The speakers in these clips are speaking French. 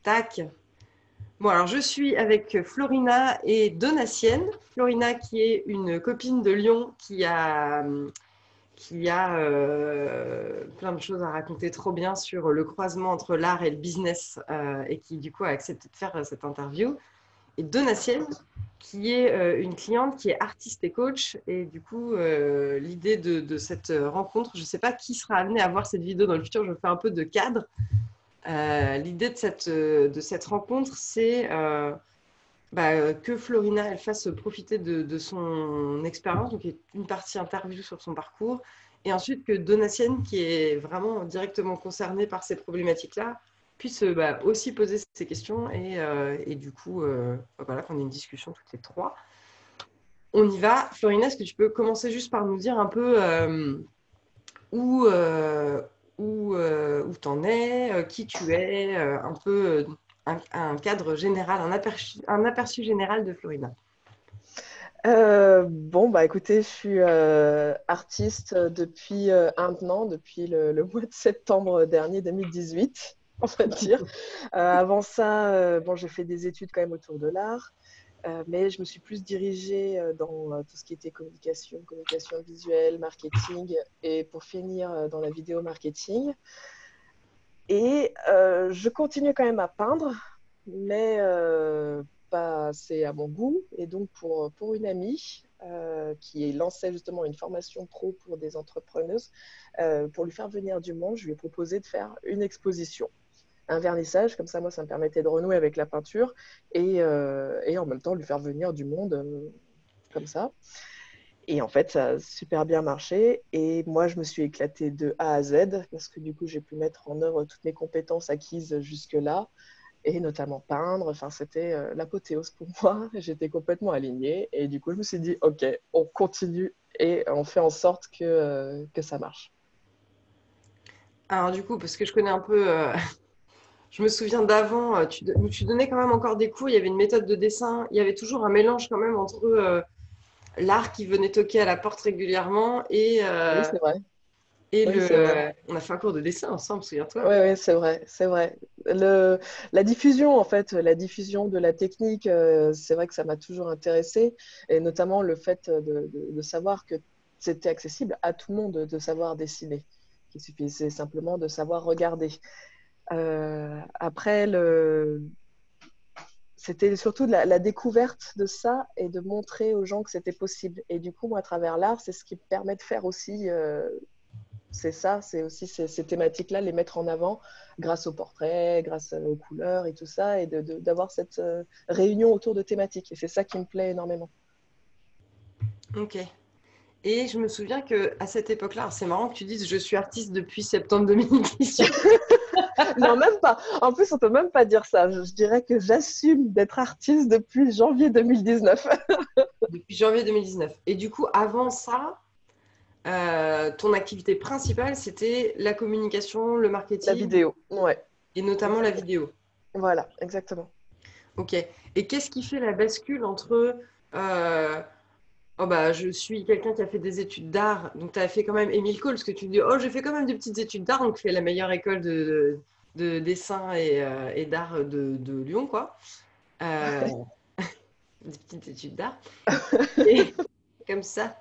Tac. Bon, alors je suis avec Florina et Donatienne. Florina qui est une copine de Lyon qui a plein de choses à raconter trop bien sur le croisement entre l'art et le business et qui du coup a accepté de faire cette interview. Et Donatienne qui est une cliente qui est artiste et coach. Et du coup, l'idée de cette rencontre, je ne sais pas qui sera amené à voir cette vidéo dans le futur, je fais un peu de cadre. L'idée de cette rencontre, c'est que Florina elle fasse profiter de son expérience, donc une partie interview sur son parcours, et ensuite que Donatienne, qui est vraiment directement concernée par ces problématiques-là, puisse aussi poser ces questions et du coup, voilà, qu'on ait une discussion toutes les trois. On y va. Florina, est-ce que tu peux commencer juste par nous dire un peu où, euh, où t'en es, qui tu es, un peu un cadre général, un aperçu général de Florina. Bon, bah écoutez, je suis artiste depuis un an, depuis le mois de septembre dernier 2018, on va dire. Avant ça, bon, j'ai fait des études quand même autour de l'art, mais je me suis plus dirigée dans tout ce qui était communication visuelle, marketing, et pour finir dans la vidéo marketing. Et je continue quand même à peindre, mais pas assez à mon goût. Et donc, pour une amie qui lançait justement une formation pro pour des entrepreneuses, pour lui faire venir du monde, je lui ai proposé de faire une exposition, un vernissage. Comme ça, moi, ça me permettait de renouer avec la peinture et en même temps lui faire venir du monde comme ça. Et en fait, ça a super bien marché. Et moi, je me suis éclatée de A à Z parce que du coup, j'ai pu mettre en œuvre toutes mes compétences acquises jusque-là et notamment peindre. Enfin, c'était l'apothéose pour moi. J'étais complètement alignée. Et du coup, je me suis dit, OK, on continue et on fait en sorte que ça marche. Alors du coup, parce que je connais un peu, je me souviens d'avant, tu donnais quand même encore des cours, il y avait une méthode de dessin, il y avait toujours un mélange quand même entre l'art qui venait toquer à la porte régulièrement Oui, c'est vrai. et Oui, c'est vrai. on a fait un cours de dessin ensemble, souviens-toi. Oui, oui, c'est vrai, c'est vrai. La diffusion, en fait, la diffusion de la technique, c'est vrai que ça m'a toujours intéressée, et notamment le fait de savoir que c'était accessible à tout le monde de savoir dessiner, qu'il suffisait simplement de savoir regarder. Après, c'était surtout la découverte de ça et de montrer aux gens que c'était possible. Et du coup, moi, à travers l'art, c'est ce qui me permet de faire aussi c'est ça, c'est aussi ces thématiques-là, les mettre en avant grâce aux portraits, grâce aux couleurs et tout ça, et d'avoir cette réunion autour de thématiques. Et c'est ça qui me plaît énormément. Ok. Et je me souviens que à cette époque-là, alors c'est marrant que tu dises je suis artiste depuis septembre 2018. Non, même pas. En plus, on peut même pas dire ça. Je dirais que j'assume d'être artiste depuis janvier 2019. Depuis janvier 2019. Et du coup, avant ça, ton activité principale, c'était la communication, le La marketing vidéo, ouais, et notamment la exactement. vidéo. Voilà, exactement. Ok. Et qu'est-ce qui fait la bascule entre oh bah, je suis quelqu'un qui a fait des études d'art, donc tu as fait quand même Émile Cole, parce que tu dis oh, j'ai fait quand même des petites études d'art, donc tu fais la meilleure école de dessin et d'art de Lyon, quoi. Euh, des petites études d'art. Et comme ça,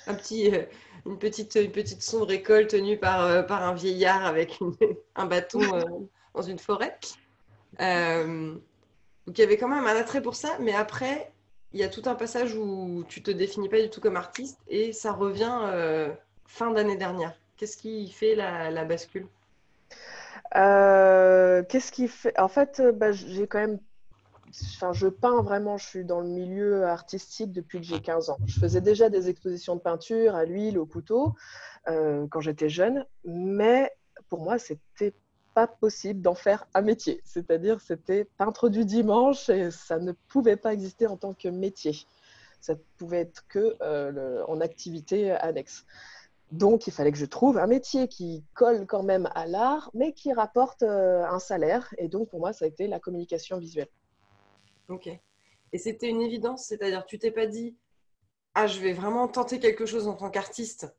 un petit, une petite sombre école tenue par un vieillard avec un bâton dans une forêt. Euh, donc il y avait quand même un attrait pour ça, mais après, il y a tout un passage où tu te définis pas du tout comme artiste et ça revient fin d'année dernière. Qu'est-ce qui fait la bascule? Qu'est-ce qui fait? En fait, bah, j'ai quand même enfin, je peins vraiment, je suis dans le milieu artistique depuis que j'ai 15 ans. Je faisais déjà des expositions de peinture à l'huile, au couteau, quand j'étais jeune, mais pour moi, c'était pas possible d'en faire un métier. C'est-à-dire, c'était peintre du dimanche et ça ne pouvait pas exister en tant que métier. Ça pouvait être que en activité annexe. Donc, il fallait que je trouve un métier qui colle quand même à l'art, mais qui rapporte un salaire. Et donc, pour moi, ça a été la communication visuelle. Ok. Et c'était une évidence, c'est-à-dire tu t'es pas dit ah je vais vraiment tenter quelque chose en tant qu'artiste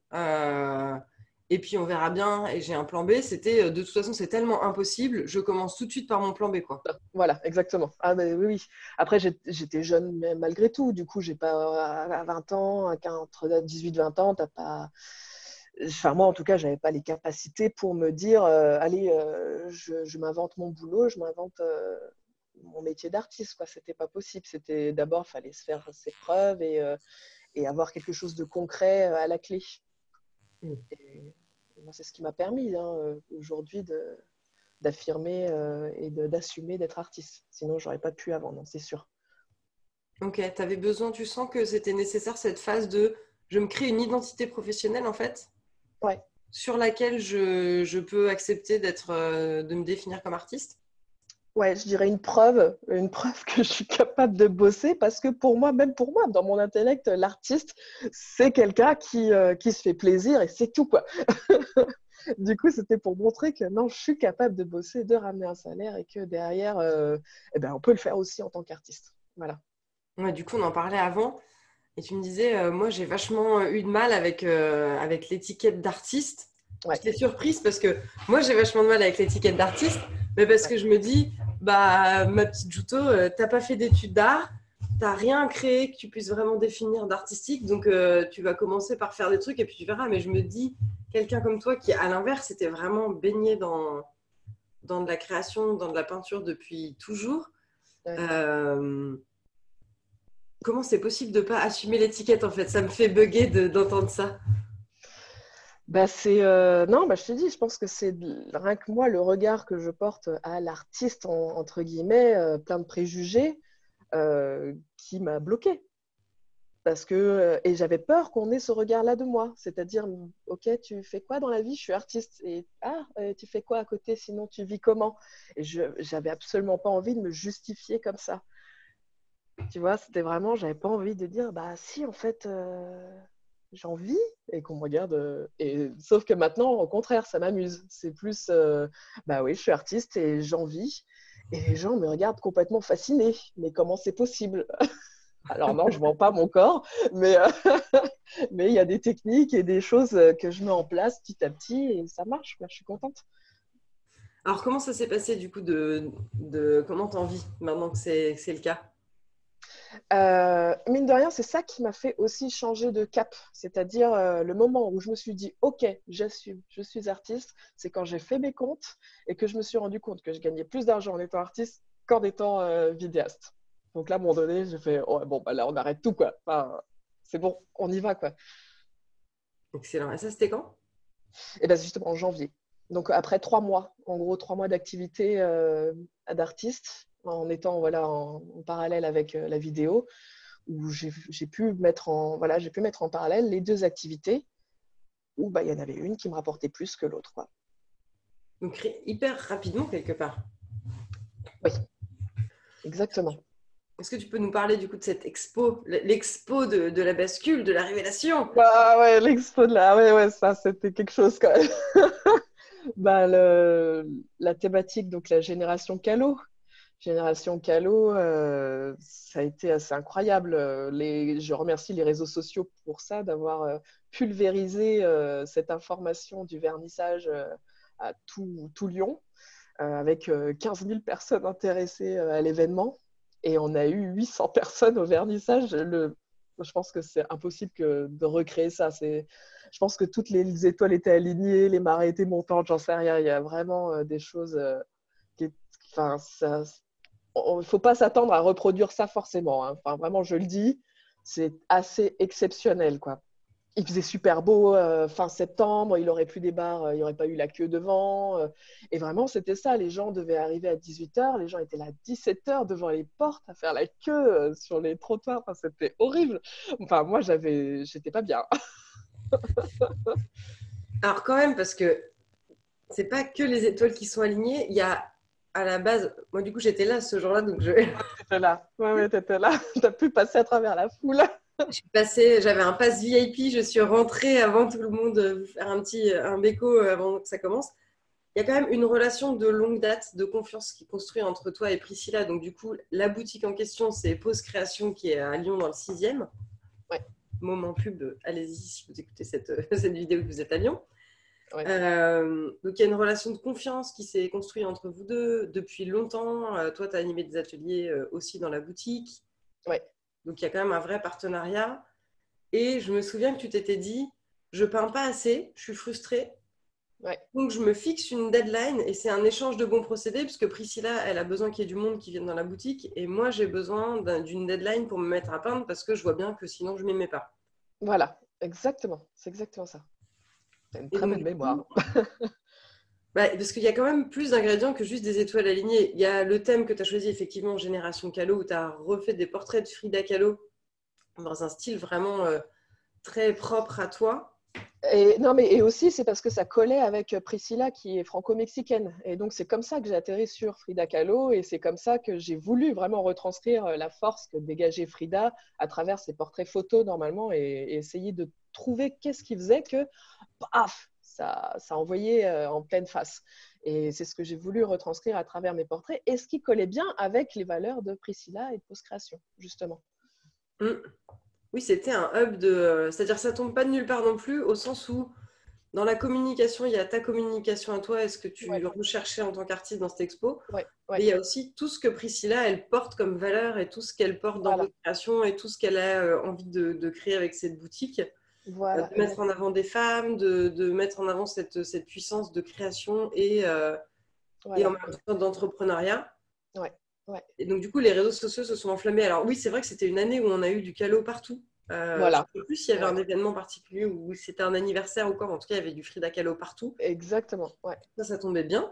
et puis on verra bien et j'ai un plan B. C'était de toute façon, c'est tellement impossible, je commence tout de suite par mon plan B, quoi. Voilà, exactement. Ah, mais oui, oui. Après, j'étais jeune mais malgré tout. Du coup, j'ai pas à 20 ans, entre 18 et 20 ans, t'as pas. Enfin, moi, en tout cas, j'avais pas les capacités pour me dire, allez, je m'invente mon boulot, je m'invente mon métier d'artiste, quoi. C'était pas possible. C'était d'abord, fallait se faire ses preuves et avoir quelque chose de concret à la clé. Mm. Et moi, c'est ce qui m'a permis aujourd'hui d'affirmer et d'assumer d'être artiste. Sinon, j'aurais pas pu avant, non, c'est sûr. Ok, tu avais besoin, tu sens que c'était nécessaire cette phase de je me crée une identité professionnelle en fait, Ouais. sur laquelle je peux accepter de me définir comme artiste. Ouais, je dirais une preuve que je suis capable de bosser parce que pour moi, même pour moi, dans mon intellect, l'artiste, c'est quelqu'un qui se fait plaisir et c'est tout, quoi. Du coup, c'était pour montrer que non, je suis capable de bosser, de ramener un salaire et que derrière, eh ben, on peut le faire aussi en tant qu'artiste. Voilà. Ouais, du coup, on en parlait avant et tu me disais, moi j'ai vachement eu de mal avec l'étiquette d'artiste. Ouais, J'étais surprise parce que moi j'ai vachement de mal avec l'étiquette d'artiste, mais parce ouais, que je me dis, bah ma petite Juto, t'as pas fait d'études d'art, t'as rien créé que tu puisses vraiment définir d'artistique, donc tu vas commencer par faire des trucs et puis tu verras. Mais je me dis, quelqu'un comme toi qui, à l'inverse, était vraiment baigné dans de la création, dans de la peinture depuis toujours, ouais. euh, comment c'est possible de pas assumer l'étiquette en fait? Ça me fait bugger d'entendre ça. Bah, non, bah, je te dis, je pense que c'est rien que moi, le regard que je porte à l'artiste, entre guillemets, plein de préjugés, qui m'a bloquée. Parce que, et j'avais peur qu'on ait ce regard-là de moi. C'est-à-dire, OK, tu fais quoi dans la vie? Je suis artiste. Et tu fais quoi à côté? Sinon, tu vis comment? Et j'avais absolument pas envie de me justifier comme ça. Tu vois, c'était vraiment, j'avais pas envie de dire, bah si, en fait, j'en vis et qu'on me regarde. Sauf que maintenant, au contraire, ça m'amuse. C'est plus, bah oui, je suis artiste et j'en vis. Et les gens me regardent complètement fascinés. Mais comment c'est possible? Alors non, je ne vends pas mon corps, mais mais il y a des techniques et des choses que je mets en place petit à petit et ça marche. Je suis contente. Alors comment ça s'est passé du coup comment t'en vis maintenant que c'est le cas? Mine de rien, c'est ça qui m'a fait aussi changer de cap. C'est-à-dire le moment où je me suis dit, OK, j'assume, je suis artiste, c'est quand j'ai fait mes comptes et que je me suis rendu compte que je gagnais plus d'argent en étant artiste qu'en étant vidéaste. Donc là, à un moment donné, j'ai fait, ouais, bon, bah là, on arrête tout, quoi. Enfin, c'est bon, on y va, quoi. Excellent. Et ça, c'était quand? Et bien, justement, en janvier. Donc, après 3 mois, en gros, 3 mois d'activité d'artiste, en étant voilà, en parallèle avec la vidéo, où j'ai pu mettre j'ai pu mettre en parallèle les deux activités, où bah, il y en avait une qui me rapportait plus que l'autre, quoi. Donc hyper rapidement quelque part. Oui, exactement. Est-ce que tu peux nous parler du coup de cette expo, l'expo de la bascule, de la révélation? Bah ouais, l'expo de là, ouais, ouais, ça, c'était quelque chose quand même. Bah, la thématique, donc la génération Calo. Génération Calo, ça a été assez incroyable. Je remercie les réseaux sociaux pour ça, d'avoir pulvérisé cette information du vernissage à tout Lyon, avec 15 000 personnes intéressées à l'événement. Et on a eu 800 personnes au vernissage. Je pense que c'est impossible de recréer ça. Je pense que toutes les étoiles étaient alignées, les marées étaient montantes, j'en sais rien. Il y a vraiment des choses qui, enfin, il ne faut pas s'attendre à reproduire ça forcément, hein. Enfin, vraiment, je le dis, c'est assez exceptionnel, quoi. Il faisait super beau fin septembre, il aurait plu des bars, il n'y aurait pas eu la queue devant. Et vraiment, c'était ça. Les gens devaient arriver à 18h, les gens étaient là à 17h devant les portes à faire la queue sur les trottoirs. Enfin, c'était horrible. Enfin, moi, j'étais pas bien. Alors quand même, parce que c'est pas que les étoiles qui sont alignées, il y a à la base, moi du coup j'étais là ce jour-là, donc T'étais là. Ouais, ouais, t'étais là. T'as pu passer à travers la foule. je suis passée, j'avais un pass VIP, je suis rentrée avant tout le monde, faire un béco avant que ça commence. Il y a quand même une relation de longue date, de confiance qui est construite entre toi et Priscilla. Donc, du coup, la boutique en question, c'est Pause Création qui est à Lyon dans le 6e. Ouais. Moment pub, allez-y si vous écoutez cette vidéo que vous êtes à Lyon. Ouais. Donc, il y a une relation de confiance qui s'est construite entre vous deux depuis longtemps. Toi, tu as animé des ateliers aussi dans la boutique. Ouais. Donc, il y a quand même un vrai partenariat. Et je me souviens que tu t'étais dit, je peins pas assez, je suis frustrée. Ouais. Donc, je me fixe une deadline et c'est un échange de bons procédés parce que Priscilla, elle a besoin qu'il y ait du monde qui vienne dans la boutique et moi, j'ai besoin d'une deadline pour me mettre à peindre parce que je vois bien que sinon, je m'y mets pas. Voilà, exactement. C'est exactement ça. T'as une Et très donc, bonne du coup, mémoire. parce qu'il y a quand même plus d'ingrédients que juste des étoiles alignées. Il y a le thème que tu as choisi, effectivement, Génération Kahlo, où tu as refait des portraits de Frida Kahlo dans un style vraiment très propre à toi. Et, non, mais et aussi, c'est parce que ça collait avec Priscilla qui est franco-mexicaine. Et donc, c'est comme ça que j'ai atterri sur Frida Kahlo et c'est comme ça que j'ai voulu vraiment retranscrire la force que dégageait Frida à travers ses portraits photos normalement et essayer de trouver qu'est-ce qui faisait que, paf, ça envoyait en pleine face. Et c'est ce que j'ai voulu retranscrire à travers mes portraits et ce qui collait bien avec les valeurs de Priscilla et de post-création, justement. Mm. Oui, c'était un hub de. C'est-à-dire, ça tombe pas de nulle part non plus, au sens où dans la communication, il y a ta communication à toi et ce que tu Ouais, recherchais en tant qu'artiste dans cette expo. ouais, Mais ouais. il y a aussi tout ce que Priscilla, elle porte comme valeur et tout ce qu'elle porte dans Voilà, votre création et tout ce qu'elle a envie de créer avec cette boutique. voilà, De mettre en exactement. avant des femmes, de mettre en avant cette puissance de création et en Voilà, même temps d'entrepreneuriat. ouais, ouais. Et donc, du coup, les réseaux sociaux se sont enflammés. Alors oui, c'est vrai que c'était une année où on a eu du calot partout. Je Voilà, ne sais plus s'il y avait ouais, un événement particulier ou c'était un anniversaire ou quoi. En tout cas, il y avait du Frida Kahlo partout. exactement, ouais, Ça tombait bien.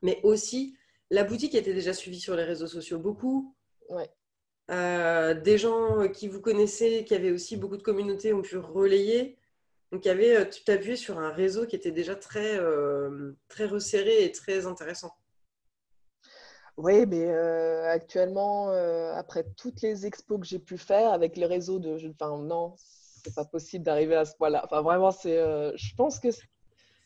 Mais aussi, la boutique était déjà suivie sur les réseaux sociaux beaucoup. ouais. Des gens qui vous connaissaient, qui avaient aussi beaucoup de communautés, ont pu relayer. Donc, il y avait, tu t'appuyais sur un réseau qui était déjà très resserré et très intéressant. Oui, mais actuellement, après toutes les expos que j'ai pu faire avec les réseaux enfin, non, c'est pas possible d'arriver à ce point-là. Enfin, vraiment, je pense que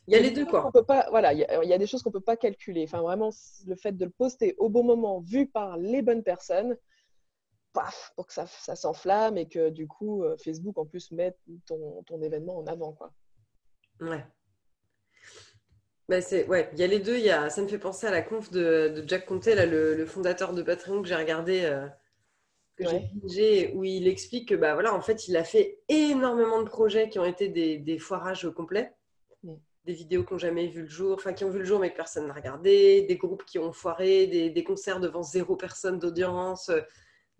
Il y il a y a les des deux, choses qu'on quoi. peut pas, voilà, il y a des choses qu'on peut pas calculer. Enfin, vraiment, le fait de le poster au bon moment, vu par les bonnes personnes, paf, pour que ça s'enflamme et que du coup, Facebook en plus mette ton événement en avant, quoi. Ouais. Bah, ouais, il y a les deux. Ça me fait penser à la conf de Jack Conte, là, le fondateur de Patreon que j'ai regardé, que j'ai Ouais. bingé, où il explique que bah, voilà, en fait, il a fait énormément de projets qui ont été des foirages complets, Mm. des vidéos qui n'ont jamais vu le jour, enfin qui ont vu le jour mais que personne n'a regardé, des groupes qui ont foiré, des concerts devant 0 personne d'audience,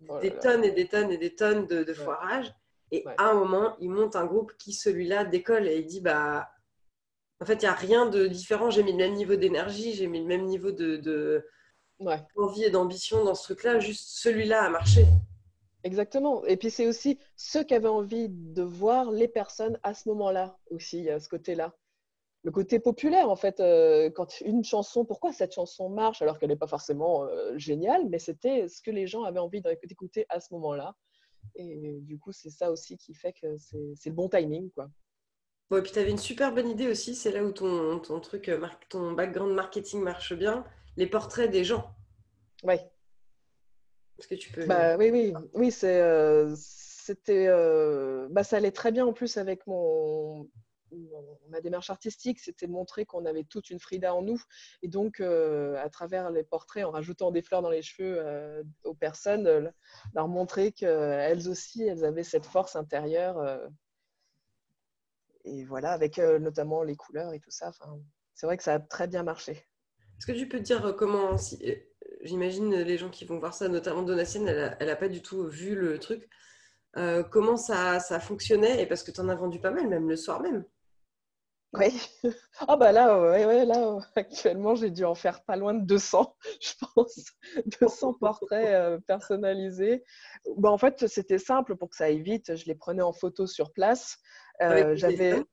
Oh là des là. tonnes et des tonnes et des tonnes de Ouais, foirages. Et ouais. à un moment, il monte un groupe qui, celui-là, décolle et il dit bah en fait, il n'y a rien de différent. J'ai mis le même niveau d'énergie, j'ai mis le même niveau Ouais. d'envie et d'ambition dans ce truc-là. Juste celui-là a marché. Exactement. Et puis c'est aussi ceux qui avaient envie de voir les personnes à ce moment-là aussi, il y a ce côté-là. Le côté populaire, en fait, quand une chanson, pourquoi cette chanson marche alors qu'elle n'est pas forcément géniale, mais c'était ce que les gens avaient envie d'écouter à ce moment-là. Et du coup, c'est ça aussi qui fait que c'est le bon timing, quoi. Bon, et puis tu avais une super bonne idée aussi. C'est là où ton truc, ton background marketing marche bien. Les portraits des gens. Ouais. Parce que tu peux. Bah oui, oui, oui, c'était, bah, ça allait très bien en plus avec ma démarche artistique, c'était de montrer qu'on avait toute une Frida en nous, et donc à travers les portraits, en rajoutant des fleurs dans les cheveux aux personnes, leur montrer qu'elles aussi, elles avaient cette force intérieure, et voilà, avec notamment les couleurs et tout ça. Enfin, c'est vrai que ça a très bien marché. Est-ce que tu peux te dire comment. J'imagine les gens qui vont voir ça, notamment Donatienne, elle a pas du tout vu le truc. Comment ça fonctionnait? Et parce que tu en as vendu pas mal, même le soir même. Oui. Ah bah là, ouais, ouais, là, actuellement, j'ai dû en faire pas loin de 200, je pense. 200 portraits personnalisés. Bah, en fait, c'était simple pour que ça aille vite. Je les prenais en photo sur place. Avec le téléphone. J'avais,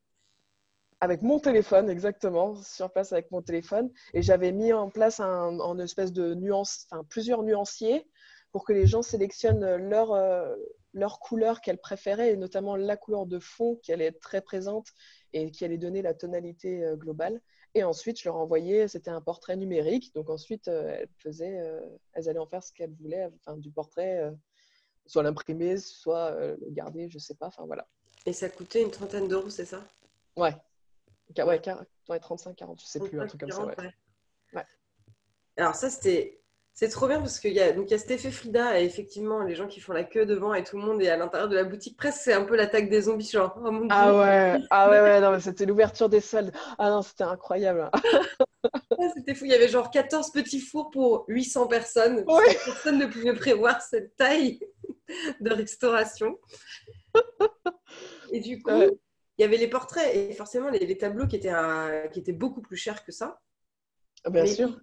avec mon téléphone, exactement, sur place avec mon téléphone. Et j'avais mis en place en espèce de nuance, enfin, plusieurs nuanciers pour que les gens sélectionnent leur couleur qu'elles préféraient, et notamment la couleur de fond qui allait être très présente et qui allait donner la tonalité globale. Et ensuite, je leur envoyais, c'était un portrait numérique. Donc ensuite, elles allaient en faire ce qu'elles voulaient, enfin, du portrait, soit l'imprimer, soit le garder, je sais pas. Enfin voilà. Et ça coûtait une trentaine d'euros, c'est ça? Ouais, Ouais, 35, 40, je sais plus, un truc comme ça, 40, ouais. ouais. Ouais. Alors ça, c'est trop bien parce qu'il y a cet effet Frida et effectivement, les gens qui font la queue devant et tout le monde est à l'intérieur de la boutique. Presque, c'est un peu l'attaque des zombies, genre, oh mon Dieu. Ah ouais, ouais, non, mais c'était l'ouverture des soldes. Ah non, c'était incroyable. Ah, c'était fou. Il y avait genre 14 petits fours pour 800 personnes parce que Ouais. personne ne pouvait prévoir cette taille de restauration. Et du coup, Ouais. il y avait les portraits et forcément les tableaux qui étaient beaucoup plus chers que ça. Bien Mais sûr.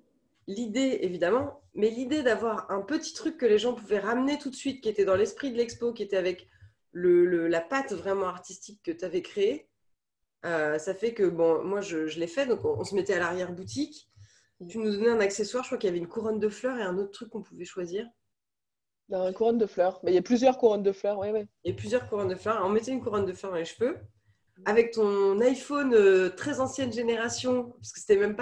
l'idée, évidemment, mais l'idée d'avoir un petit truc que les gens pouvaient ramener tout de suite, qui était dans l'esprit de l'expo, qui était avec la patte vraiment artistique que tu avais créée, ça fait que, bon, moi, je l'ai fait. Donc, on se mettait à l'arrière-boutique. Tu nous donnais un accessoire. Je crois qu'il y avait une couronne de fleurs et un autre truc qu'on pouvait choisir. Une couronne de fleurs. Mais il y a plusieurs couronnes de fleurs, oui, oui. Et plusieurs couronnes de fleurs. On mettait une couronne de fleurs dans les cheveux. Avec ton iPhone très ancienne génération, parce que c'est même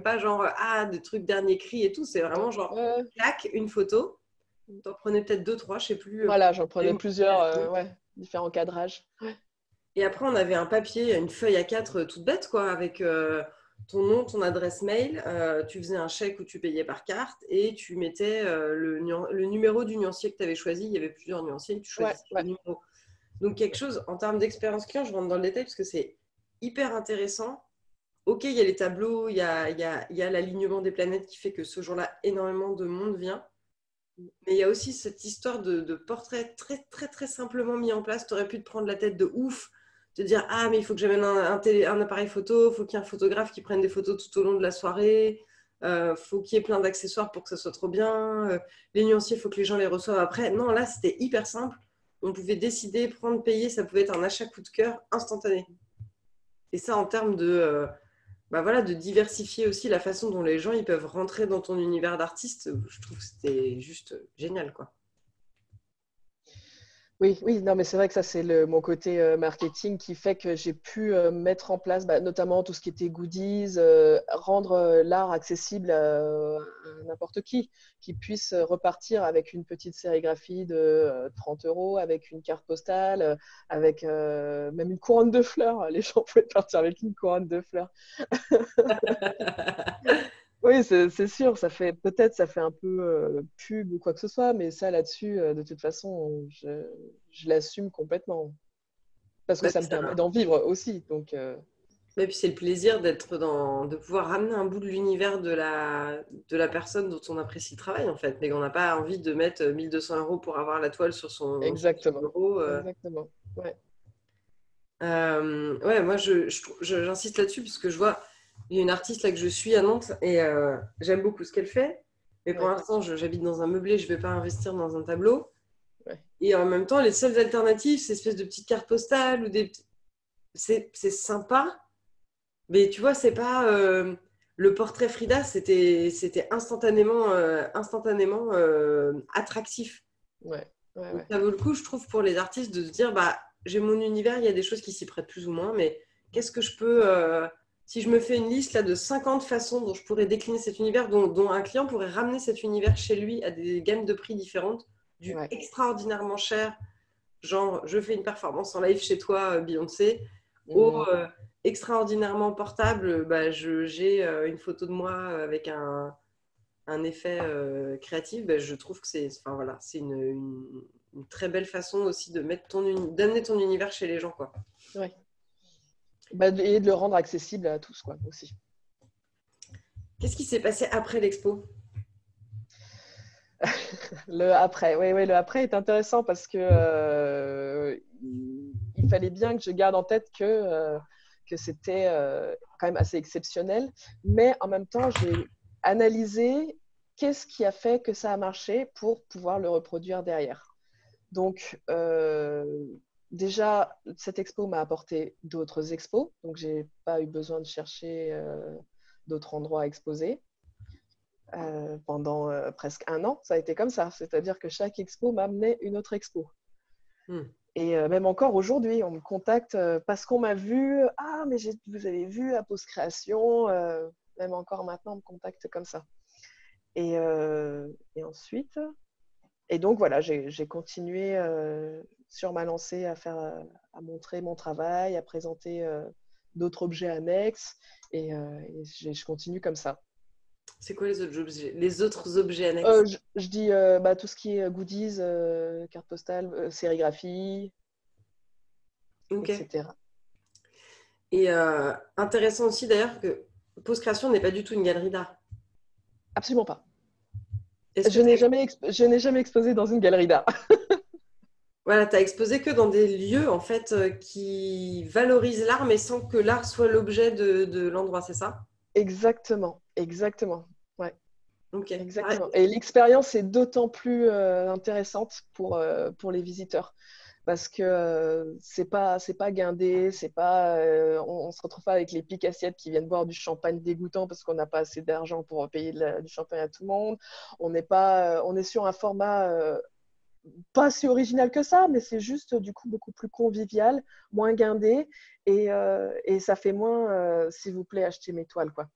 pas genre des trucs dernier cri et tout, c'est vraiment Non. genre Ouais. clac, une photo. T'en prenais peut-être deux, trois, je sais plus. Voilà, j'en prenais Une- plusieurs, ouais, différents cadrages. Et après, on avait un papier, une feuille A4 toute bête, quoi, avec ton nom, ton adresse mail. Tu faisais un chèque où tu payais par carte et tu mettais le numéro du nuancier que tu avais choisi. Il y avait plusieurs nuanciers, tu Ouais, choisissais le ouais. numéro. Donc, quelque chose en termes d'expérience client, je rentre dans le détail parce que c'est hyper intéressant. Ok, il y a les tableaux, il y a l'alignement des planètes qui fait que ce jour-là, énormément de monde vient. Mais il y a aussi cette histoire de portrait très, très, très simplement mis en place. Tu aurais pu te prendre la tête de ouf, te dire ah, mais il faut que j'amène un appareil photo, il faut qu'il y ait un photographe qui prenne des photos tout au long de la soirée, faut qu'il y ait plein d'accessoires pour que ça soit trop bien. Les nuanciers, il faut que les gens les reçoivent après. Non, là, c'était hyper simple. On pouvait décider, prendre, payer. Ça pouvait être un achat coup de cœur instantané. Et ça, en termes de diversifier aussi la façon dont les gens ils peuvent rentrer dans ton univers d'artiste, je trouve que c'était juste génial, quoi. Oui, oui, non, mais c'est vrai que ça, c'est mon côté marketing qui fait que j'ai pu mettre en place, notamment tout ce qui était goodies, rendre l'art accessible à n'importe qui puisse repartir avec une petite sérigraphie de 30 euros, avec une carte postale, avec même une couronne de fleurs. Les gens pouvaient partir avec une couronne de fleurs. Oui, c'est sûr, peut-être ça fait un peu pub ou quoi que ce soit, mais ça là-dessus, de toute façon, je l'assume complètement. Parce que Bah, ça me permet d'en vivre aussi. Donc, et puis c'est le plaisir de pouvoir ramener un bout de l'univers de la personne dont on apprécie le travail, en fait. Mais on n'a pas envie de mettre 1 200 € pour avoir la toile sur son exactement. bureau. Exactement. Ouais. Ouais, moi, j'insiste là-dessus parce que je vois, il y a une artiste là que je suis à Nantes et j'aime beaucoup ce qu'elle fait. Mais pour Ouais. l'instant, j'habite dans un meublé, je ne vais pas investir dans un tableau. Ouais. Et en même temps, les seules alternatives, c'est espèce de petites cartes postales ou c'est sympa, mais tu vois, c'est pas le portrait Frida, c'était instantanément attractif. Ouais. Ouais. Donc Ouais. ça vaut le coup, je trouve, pour les artistes de se dire, bah, j'ai mon univers, il y a des choses qui s'y prêtent plus ou moins, mais qu'est-ce que je peux, si je me fais une liste là de 50 façons dont je pourrais décliner cet univers, dont un client pourrait ramener cet univers chez lui à des gammes de prix différentes, du Ouais. extraordinairement cher, genre je fais une performance en live chez toi, Beyoncé, au Mhm. extraordinairement portable, bah, j'ai une photo de moi avec un effet créatif, bah, je trouve que enfin, voilà, c'est une très belle façon aussi d'amener ton univers chez les gens, quoi. Ouais. Et de le rendre accessible à tous, quoi, aussi. Qu'est-ce qui s'est passé après l'expo? Le après, oui, oui, le après est intéressant parce que il fallait bien que je garde en tête que c'était quand même assez exceptionnel, mais en même temps, j'ai analysé qu'est-ce qui a fait que ça a marché pour pouvoir le reproduire derrière. Donc, déjà, cette expo m'a apporté d'autres expos, donc j'ai pas eu besoin de chercher d'autres endroits à exposer pendant presque un an. Ça a été comme ça. C'est-à-dire que chaque expo m'amenait une autre expo. Hmm. Et même encore aujourd'hui, on me contacte parce qu'on m'a vu. Ah, mais vous avez vu à Pause Création. Même encore maintenant, on me contacte comme ça. Et ensuite, et donc voilà, j'ai continué sur ma lancée à montrer mon travail, à présenter d'autres objets annexes je continue comme ça. C'est quoi les autres objets annexes? Je dis tout ce qui est goodies, cartes postales, sérigraphie, Ok. etc. Et intéressant aussi d'ailleurs que Pause Création n'est pas du tout une galerie d'art. Absolument pas. Est-ce que Je n'ai jamais exposé dans une galerie d'art. voilà, tu as exposé que dans des lieux en fait qui valorisent l'art mais sans que l'art soit l'objet de l'endroit, c'est ça? Exactement, exactement. Ouais, Ok. exactement. Et l'expérience est d'autant plus intéressante pour les visiteurs. Parce que c'est pas guindé, c'est pas, on se retrouve pas avec les piques assiettes qui viennent boire du champagne dégoûtant parce qu'on n'a pas assez d'argent pour payer du champagne à tout le monde. On n'est pas, on est sur un format pas si original que ça, mais c'est juste du coup beaucoup plus convivial, moins guindé et ça fait moins, s'il vous plaît, achetez mes toiles, quoi.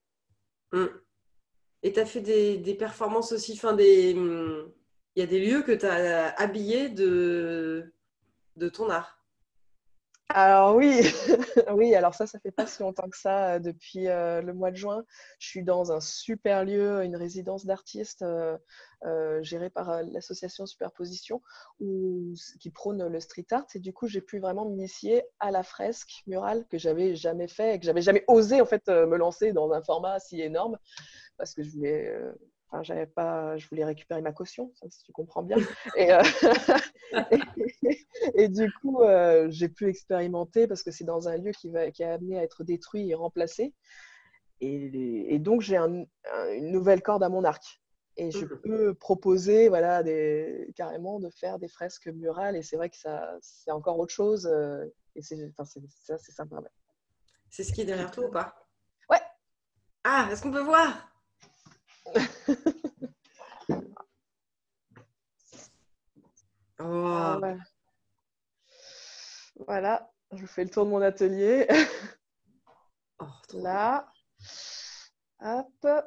Mm. Et tu as fait des performances aussi, il y a des lieux que tu as habillés de ton art. Alors oui, oui, alors ça fait pas si longtemps que ça, depuis le mois de juin. Je suis dans un super lieu, une résidence d'artistes gérée par l'association Superposition qui prône le street art. Et du coup, j'ai pu vraiment m'initier à la fresque murale que j'avais jamais fait et que j'avais jamais osé en fait me lancer dans un format si énorme parce que je voulais, j'avais pas, je voulais récupérer ma caution, ça, si tu comprends bien. Et, et du coup, j'ai pu expérimenter parce que c'est dans un lieu qui est amené à être détruit et remplacé. Et donc, j'ai une nouvelle corde à mon arc. Et je Mhm. peux proposer voilà, carrément de faire des fresques murales. Et c'est vrai que c'est encore autre chose. Et c'est sympa. Ouais. C'est ce qui est derrière toi ou pas? Ouais. Ah, est-ce qu'on peut voir? Ah Oh, ouais. Voilà, je fais le tour de mon atelier. oh, trop bien. Là, hop.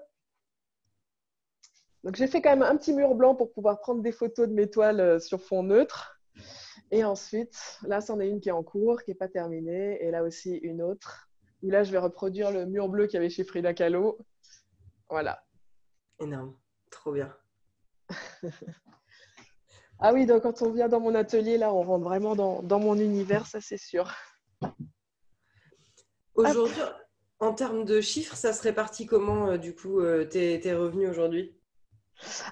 Donc j'ai fait quand même un petit mur blanc pour pouvoir prendre des photos de mes toiles sur fond neutre. Et ensuite, là, c'en est une qui est en cours, qui n'est pas terminée. Et là aussi, une autre. Où là, je vais reproduire le mur bleu qu'il y avait chez Frida Kahlo. Voilà. Énorme, trop bien. Ah oui, donc quand on vient dans mon atelier, là, on rentre vraiment dans mon univers, ça c'est sûr. Hop. Aujourd'hui, en termes de chiffres, ça se répartit comment, du coup, tes revenus aujourd'hui?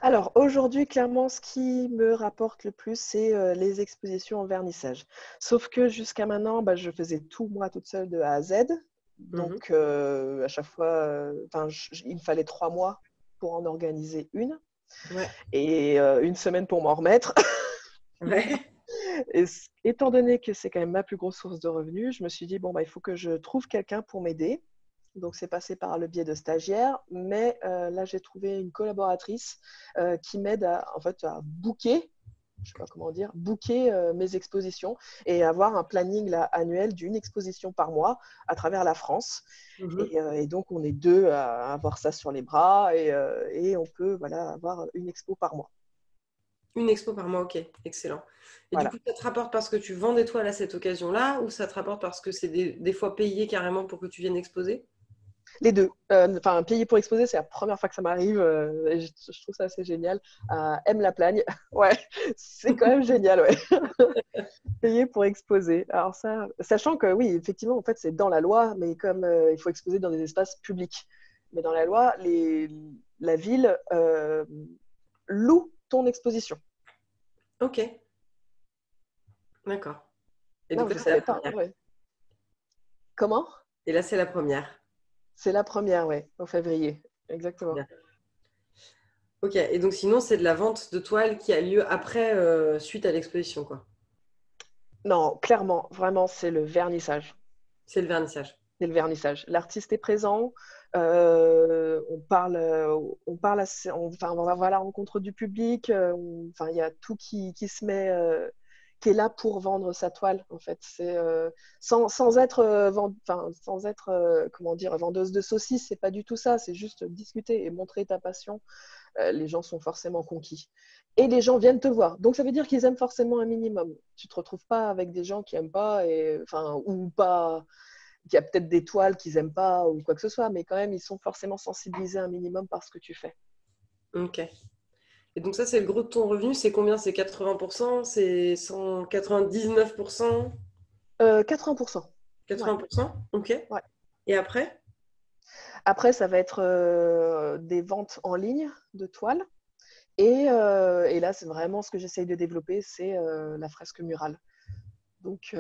Alors aujourd'hui, clairement, ce qui me rapporte le plus, c'est les expositions en vernissage. Sauf que jusqu'à maintenant, je faisais tout moi toute seule de A à Z. Mhm. Donc à chaque fois, il me fallait 3 mois pour en organiser une Ouais. et une semaine pour m'en remettre. Ouais. Et étant donné que c'est quand même ma plus grosse source de revenus, je me suis dit, bon, il faut que je trouve quelqu'un pour m'aider. Donc, c'est passé par le biais de stagiaires, mais là, j'ai trouvé une collaboratrice qui m'aide en fait, à booker, je sais pas comment dire, booker mes expositions et avoir un planning là, annuel d'une exposition par mois à travers la France. Mhm. Et donc, on est deux à avoir ça sur les bras et on peut voilà, avoir une expo par mois. Une expo par mois, ok, excellent. Et du Voilà. coup, ça te rapporte parce que tu vends des toiles à cette occasion-là ou ça te rapporte parce que c'est des fois payé carrément pour que tu viennes exposer? Les deux. Enfin, payer pour exposer, c'est la première fois que ça m'arrive. Et je trouve ça assez génial. Aime la plagne. Ouais, c'est quand même génial. Ouais. Payer pour exposer. Alors ça, sachant que oui, effectivement, en fait, c'est dans la loi, mais comme il faut exposer dans des espaces publics. Mais dans la loi, la ville loue ton exposition. Ok, d'accord. Et Non, donc je là, ne c'est la savais pas. première. Ouais. Comment? Et là, c'est la première. C'est la première, ouais, au février. Exactement. Bien. Ok, et donc sinon, c'est de la vente de toiles qui a lieu après, suite à l'exposition, quoi. Non, clairement, vraiment, c'est le vernissage. C'est le vernissage. C'est le vernissage. L'artiste est présent, on parle enfin, on va avoir la rencontre du public, enfin, il y a tout qui se met, qui est là pour vendre sa toile, en fait. C'est sans être, enfin, sans être comment dire, vendeuse de saucisses, c'est pas du tout ça, c'est juste discuter et montrer ta passion. Les gens sont forcément conquis. Et les gens viennent te voir. Donc, ça veut dire qu'ils aiment forcément un minimum. Tu te retrouves pas avec des gens qui aiment pas, enfin, ou pas il y a peut-être des toiles qu'ils n'aiment pas ou quoi que ce soit, mais quand même, ils sont forcément sensibilisés un minimum par ce que tu fais. Ok. Et donc ça, c'est le gros de ton revenu. C'est combien? C'est 80%? C'est 199%? 80%. Ouais, 80%? Ok. ouais. Et après? Après, ça va être des ventes en ligne de toiles. Et là, c'est vraiment ce que j'essaye de développer, c'est la fresque murale. Donc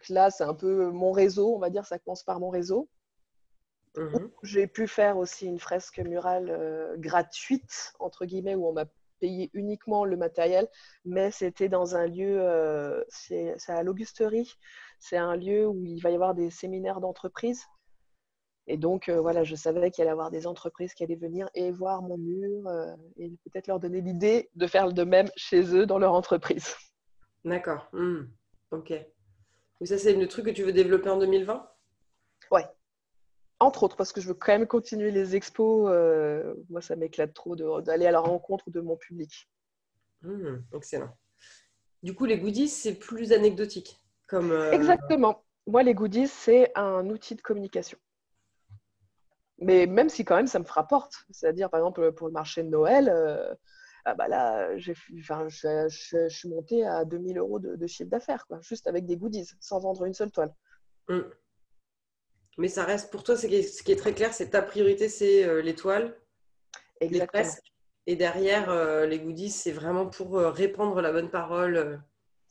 là, c'est un peu mon réseau, on va dire, ça commence par mon réseau. Mhm. J'ai pu faire aussi une fresque murale gratuite, entre guillemets, où on m'a payé uniquement le matériel, mais c'était dans un lieu, c'est à l'Augusterie, c'est un lieu où il va y avoir des séminaires d'entreprise. Et donc, voilà, je savais qu'il allait y avoir des entreprises qui allaient venir et voir mon mur et peut-être leur donner l'idée de faire de même chez eux dans leur entreprise. D'accord. Ok. Et ça, c'est le truc que tu veux développer en 2020? Ouais, entre autres, parce que je veux quand même continuer les expos. Moi, ça m'éclate trop d'aller à la rencontre de mon public. Excellent. Du coup, les goodies, c'est plus anecdotique. Comme, Exactement. Moi, les goodies, c'est un outil de communication. Mais même si quand même, ça me rapporte. C'est-à-dire, par exemple, pour le marché de Noël, ah bah là, je suis montée à 2000 euros de chiffre d'affaires, quoi, juste avec des goodies, sans vendre une seule toile. hum. Mais ça reste pour toi, ce qui est très clair, c'est ta priorité, c'est les toiles, les Exactement. fresques. Et derrière, les goodies, c'est vraiment pour répandre la bonne parole.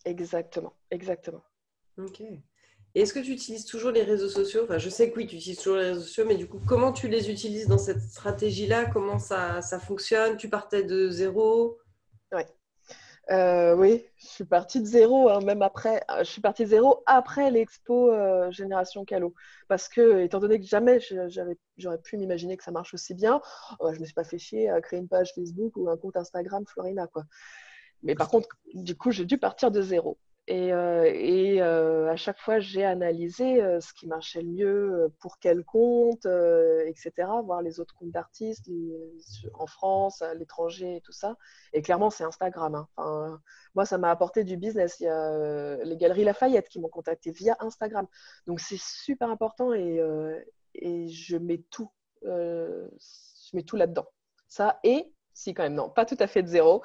Exactement. Exactement. Ok. Et est-ce que tu utilises toujours les réseaux sociaux? Enfin, je sais que oui, tu utilises toujours les réseaux sociaux, mais du coup, comment tu les utilises dans cette stratégie-là? Comment ça fonctionne? Tu partais de zéro? Ouais. Oui, je suis partie de zéro, hein, même après. Je suis partie de zéro après l'expo Génération Calo. Parce que, étant donné que jamais j'aurais pu m'imaginer que ça marche aussi bien, je ne me suis pas fait chier à créer une page Facebook ou un compte Instagram Florina, quoi. Mais par contre, du coup, j'ai dû partir de zéro. Et à chaque fois, j'ai analysé ce qui marchait le mieux pour quel compte, etc. Voir les autres comptes d'artistes en France, à l'étranger et tout ça. Et clairement, c'est Instagram, hein. Enfin, moi, ça m'a apporté du business. Il y a les Galeries Lafayette qui m'ont contacté via Instagram. Donc, c'est super important et je mets tout là-dedans. Ça, et si quand même, non, pas tout à fait de zéro.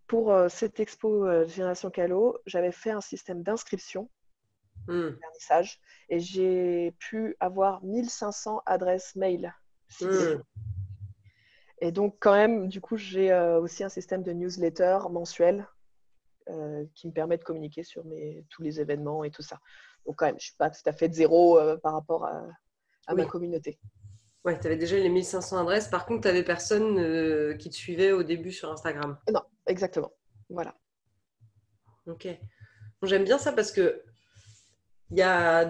Pour cette expo Génération Calo, j'avais fait un système d'inscription, Hmm. vernissage, et j'ai pu avoir 1500 adresses mail ciblées. Hmm. Et donc, quand même, du coup, j'ai aussi un système de newsletter mensuel qui me permet de communiquer sur tous les événements et tout ça. Donc, quand même, je ne suis pas tout à fait de zéro par rapport à ma Oui. communauté. Ouais, tu avais déjà les 1500 adresses. Par contre, tu n'avais personne qui te suivait au début sur Instagram. Non, exactement. Voilà. Ok. Bon, j'aime bien ça parce que t'as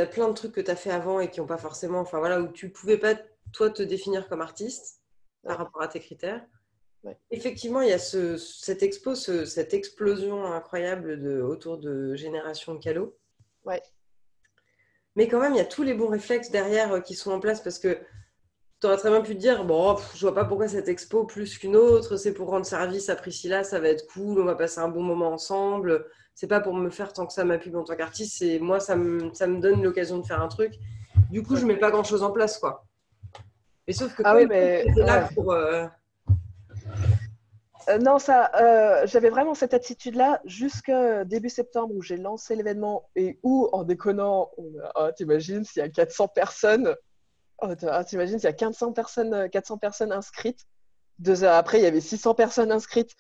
plein de trucs que tu as fait avant et qui n'ont pas forcément, enfin voilà, où tu pouvais pas toi te définir comme artiste par Ouais, rapport à tes critères. ouais, Effectivement, il y a cette explosion incroyable autour de Génération Calo. ouais. Mais quand même, il y a tous les bons réflexes derrière qui sont en place parce que tu aurais très bien pu te dire, bon, je vois pas pourquoi cette expo plus qu'une autre, c'est pour rendre service à Priscilla, ça va être cool, on va passer un bon moment ensemble. C'est pas pour me faire tant que ça ma pub en tant qu'artiste, c'est moi, ça me donne l'occasion de faire un truc. Du coup, je Ouais. mets pas grand-chose en place, quoi. Mais sauf que Ah oui, comme tu mais étais là ouais. pour... Non, j'avais vraiment cette attitude-là jusqu'à début septembre où j'ai lancé l'événement et où, en déconnant, t'imagines s'il y a 400 personnes, t'imagines s'il y a 400 personnes inscrites. 2 heures après, il y avait 600 personnes inscrites.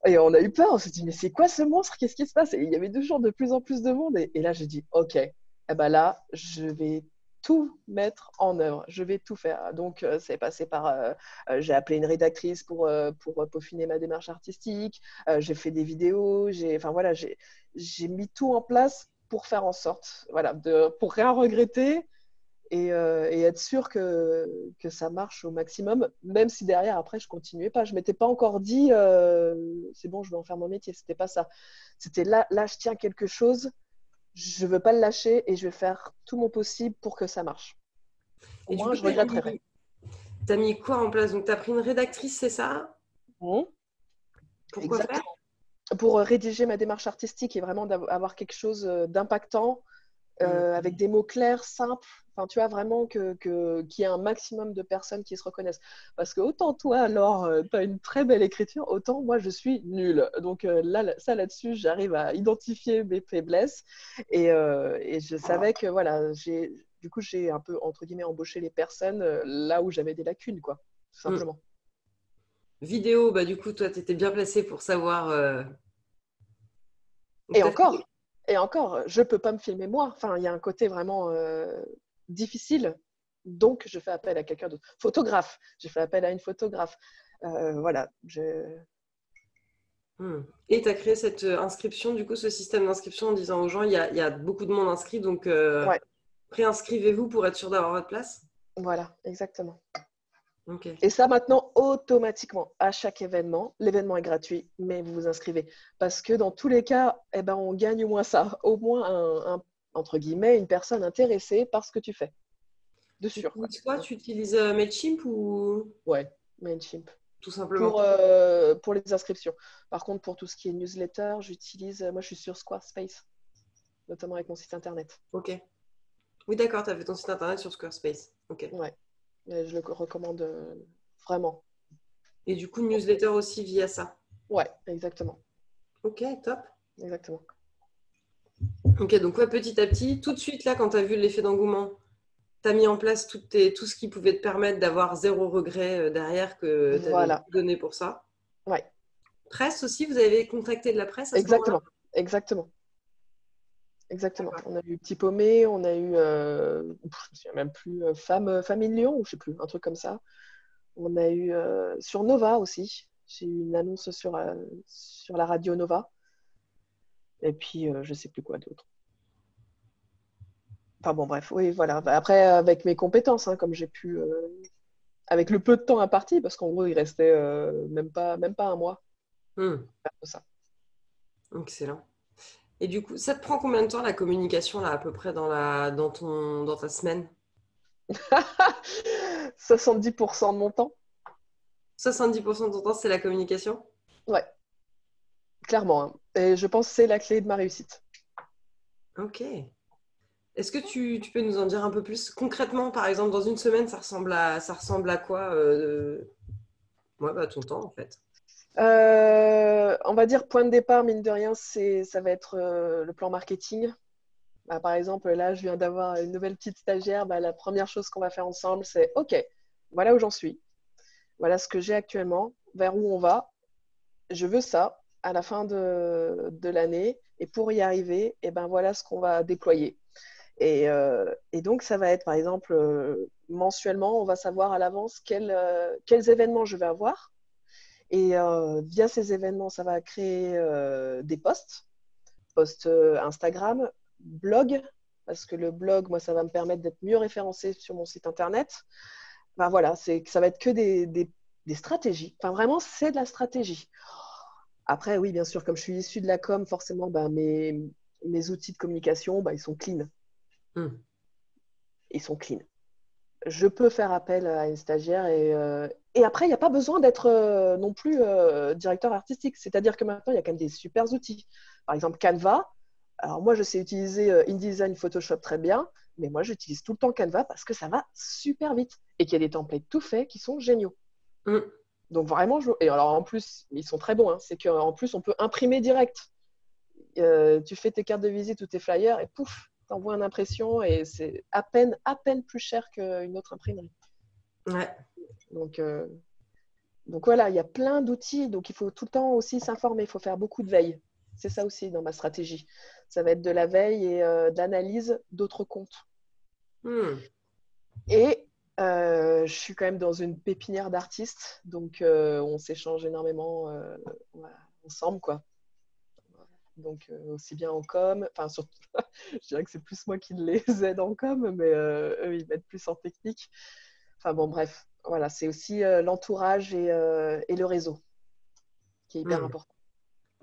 Et on a eu peur, on s'est dit, mais c'est quoi ce monstre? Qu'est-ce qui se passe? Et il y avait toujours de plus en plus de monde. Et là, j'ai dit, OK, eh ben là, je vais tout mettre en œuvre. Je vais tout faire. Donc, c'est passé par. J'ai appelé une rédactrice pour peaufiner ma démarche artistique. J'ai fait des vidéos. Enfin, voilà, j'ai mis tout en place pour faire en sorte, voilà, pour rien regretter et être sûr que ça marche au maximum, même si derrière, après, je continuais pas. Je ne m'étais pas encore dit, c'est bon, je vais en faire mon métier. C'était pas ça. C'était là, je tiens quelque chose, je ne veux pas le lâcher et je vais faire tout mon possible pour que ça marche. Au Et du moins, coup, je regretterai rien. t'as mis quoi en place? Donc, tu as pris une rédactrice, c'est ça? Mmh, Pourquoi faire? exactement. Pour rédiger ma démarche artistique et vraiment avoir quelque chose d'impactant avec des mots clairs, simples. Enfin, tu vois, vraiment qu'il y ait un maximum de personnes qui se reconnaissent. Parce que autant toi, alors, tu as une très belle écriture, autant moi, je suis nulle. Donc là-dessus, j'arrive à identifier mes faiblesses. Et je savais que, voilà, du coup, j'ai un peu, entre guillemets, embauché les personnes là où j'avais des lacunes, quoi, tout simplement. Vidéo, bah du coup, toi, tu étais bien placé pour savoir. Et encore, je peux pas me filmer moi. Enfin, il y a un côté vraiment difficile. Donc, je fais appel à quelqu'un d'autre. Photographe. J'ai fait appel à une photographe. Voilà. Et tu as créé cette inscription, du coup, ce système d'inscription en disant aux gens, il y a beaucoup de monde inscrit, donc Ouais, préinscrivez-vous pour être sûr d'avoir votre place. voilà, exactement. Ok. Et ça, maintenant, automatiquement, à chaque événement, l'événement est gratuit, mais vous vous inscrivez. Parce que dans tous les cas, eh ben, on gagne au moins ça. Au moins, entre guillemets, une personne intéressée par ce que tu fais. De Tu sûr, quoi. utilises quoi? Tu utilises Mailchimp ou Ouais, Mailchimp. tout simplement? Pour les inscriptions. Par contre, pour tout ce qui est newsletter, moi je suis sur Squarespace, notamment avec mon site internet. Ok. Oui, d'accord, tu as fait ton site internet sur Squarespace. Ok. Ouais, mais je le recommande vraiment. Et du coup, newsletter aussi via ça. Ouais, exactement. Ok, top. Exactement. Ok, donc ouais, petit à petit, tout de suite, là, quand tu as vu l'effet d'engouement, tu as mis en place tout ce qui pouvait te permettre d'avoir zéro regret derrière que tu avais Voilà. donné pour ça. Ouais, Presse aussi, vous avez contacté de la presse à ce moment-là? exactement. Exactement. Exactement. On a eu Petit Paumé, on a eu, je me souviens même plus, Famille Lyon, ou je sais plus, un truc comme ça. On a eu sur Nova aussi. J'ai eu une annonce sur la radio Nova. Et puis, je sais plus quoi d'autre. Enfin bon, bref, oui, voilà. Bah, après, avec mes compétences, hein, comme j'ai pu, avec le peu de temps imparti, parce qu'en gros, il restait même pas un mois Hmm, pour faire tout ça. excellent. Et du coup, ça te prend combien de temps la communication, là, à peu près dans ta semaine? 70% de mon temps. 70% de ton temps, c'est la communication? Ouais, clairement, hein. Et je pense que c'est la clé de ma réussite. Ok. Est-ce que tu peux nous en dire un peu plus concrètement, par exemple, dans une semaine, ça ressemble à quoi ouais, bah, ton temps, en fait. On va dire point de départ, mine de rien, ça va être le plan marketing. Bah, par exemple, là, je viens d'avoir une nouvelle petite stagiaire. Bah, la première chose qu'on va faire ensemble, c'est OK, voilà où j'en suis. Voilà ce que j'ai actuellement, vers où on va. Je veux ça à la fin de l'année. Et pour y arriver, eh ben, voilà ce qu'on va déployer. Et donc, ça va être, par exemple, mensuellement, on va savoir à l'avance quels événements je vais avoir. Et via ces événements, ça va créer des posts Instagram, blog, parce que le blog, moi, ça va me permettre d'être mieux référencé sur mon site internet. Ben voilà, ça va être que des stratégies. Enfin, vraiment, c'est de la stratégie. Après, oui, bien sûr, comme je suis issue de la com, forcément, ben, mes outils de communication, ben, ils sont clean. Hmm. Ils sont clean. Je peux faire appel à une stagiaire et après, il n'y a pas besoin d'être non plus directeur artistique. C'est-à-dire que maintenant, il y a quand même des super outils. Par exemple, Canva. Alors moi, je sais utiliser InDesign, Photoshop très bien, mais moi, j'utilise tout le temps Canva parce que ça va super vite et qu'il y a des templates tout faits qui sont géniaux. Hmm. Donc vraiment, et alors en plus, ils sont très bons. Hein, c'est qu'en plus, on peut imprimer direct. Tu fais tes cartes de visite ou tes flyers et pouf, t'envoies une impression et c'est à peine plus cher qu'une autre imprimerie. Ouais. Donc, euh, donc voilà, il y a plein d'outils. Donc il faut tout le temps aussi s'informer. Il faut faire beaucoup de veille. C'est ça aussi dans ma stratégie. Ça va être de la veille et de l'analyse d'autres comptes. Hmm. Et je suis quand même dans une pépinière d'artistes. Donc on s'échange énormément voilà, ensemble, quoi. Donc aussi bien en com, enfin surtout, je dirais que c'est plus moi qui les aide en com, mais eux ils m'aident plus en technique. Enfin bon, bref, voilà, c'est aussi l'entourage et le réseau qui est hyper Hmm. important.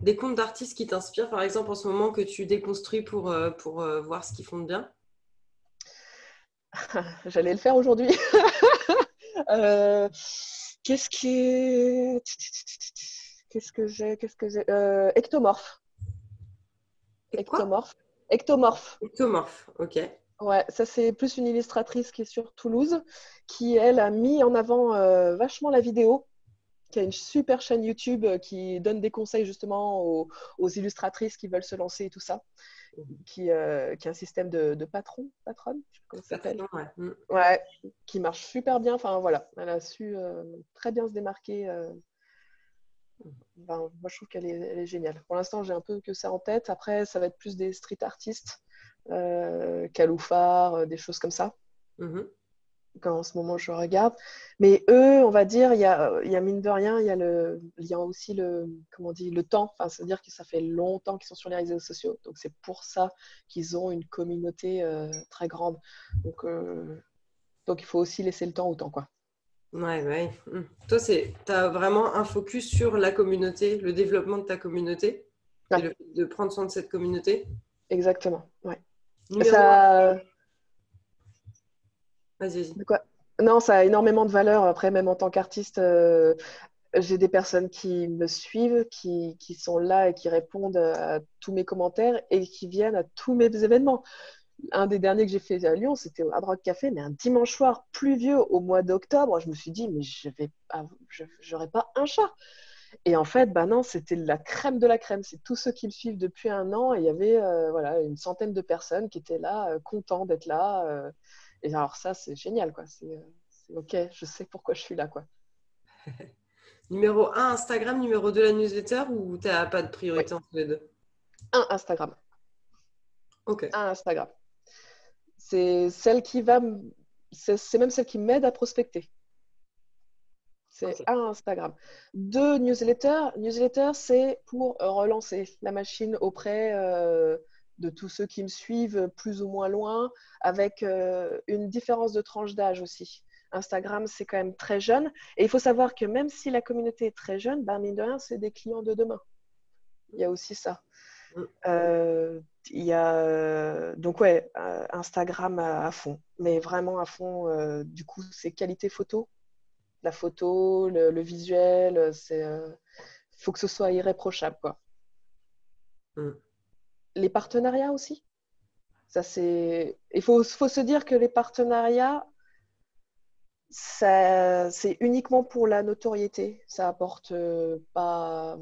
Des comptes d'artistes qui t'inspirent, par exemple, en ce moment, que tu déconstruis pour voir ce qu'ils font de bien? J'allais le faire aujourd'hui. Euh, qu'est-ce qui est. Qu'est-ce que j'ai Ectomorphe. Et quoi? Ectomorphe. Ectomorphe. Ectomorphe, ok. Ouais, ça c'est plus une illustratrice qui est sur Toulouse, qui elle a mis en avant vachement la vidéo, qui a une super chaîne YouTube qui donne des conseils justement aux illustratrices qui veulent se lancer et tout ça, qui a un système de patronne, je sais pas comment ça s'appelle. Ouais. Ouais, qui marche super bien. Enfin voilà, elle a su très bien se démarquer. Ben, moi, je trouve elle est géniale. Pour l'instant, j'ai un peu que ça en tête. Après, ça va être plus des street artistes, Caloufard, des choses comme ça. Quand en ce moment, je regarde. Mais eux, on va dire, il y a mine de rien, il y a aussi comment on dit, le temps. Enfin, c'est-à-dire que ça fait longtemps qu'ils sont sur les réseaux sociaux. Donc, c'est pour ça qu'ils ont une communauté très grande. Donc, il faut aussi laisser le temps au temps, quoi. Ouais, ouais. Toi, tu as vraiment un focus sur la communauté, le développement de ta communauté et Ouais, le fait de prendre soin de cette communauté. exactement. Ouais. Numéro 1. Ça, Vas-y, de quoi? Non, ça a énormément de valeur. Après, même en tant qu'artiste, j'ai des personnes qui me suivent, qui sont là et qui répondent à tous mes commentaires et qui viennent à tous mes événements. Un des derniers que j'ai fait à Lyon, c'était au Hard Rock Café, mais un dimanche soir pluvieux au mois d'octobre. Je me suis dit, mais j'aurais pas un chat. Et en fait, bah non, c'était la crème de la crème. C'est tous ceux qui me suivent depuis un an. Et il y avait voilà, une centaine de personnes qui étaient là, contents d'être là. Et alors ça, c'est génial, quoi. C'est OK, je sais pourquoi je suis là, quoi. numéro 1, Instagram, numéro 2, la newsletter ou tu n'as pas de Oui, priorité entre les deux? Instagram. Ok. Instagram. C'est celle qui va, c'est même celle qui m'aide à prospecter. C'est Ok. Instagram. Deux, newsletter. Newsletter, c'est pour relancer la machine auprès de tous ceux qui me suivent plus ou moins loin, avec une différence de tranche d'âge aussi. Instagram, c'est quand même très jeune. Et il faut savoir que même si la communauté est très jeune, ben, mine de rien, c'est des clients de demain. Il y a aussi ça. Il y a donc ouais, Instagram à fond, mais vraiment à fond. Du coup, c'est qualité photo, la photo, le visuel, faut que ce soit irréprochable, quoi. Les partenariats aussi, ça c'est, faut se dire que les partenariats, c'est uniquement pour la notoriété. Ça apporte pas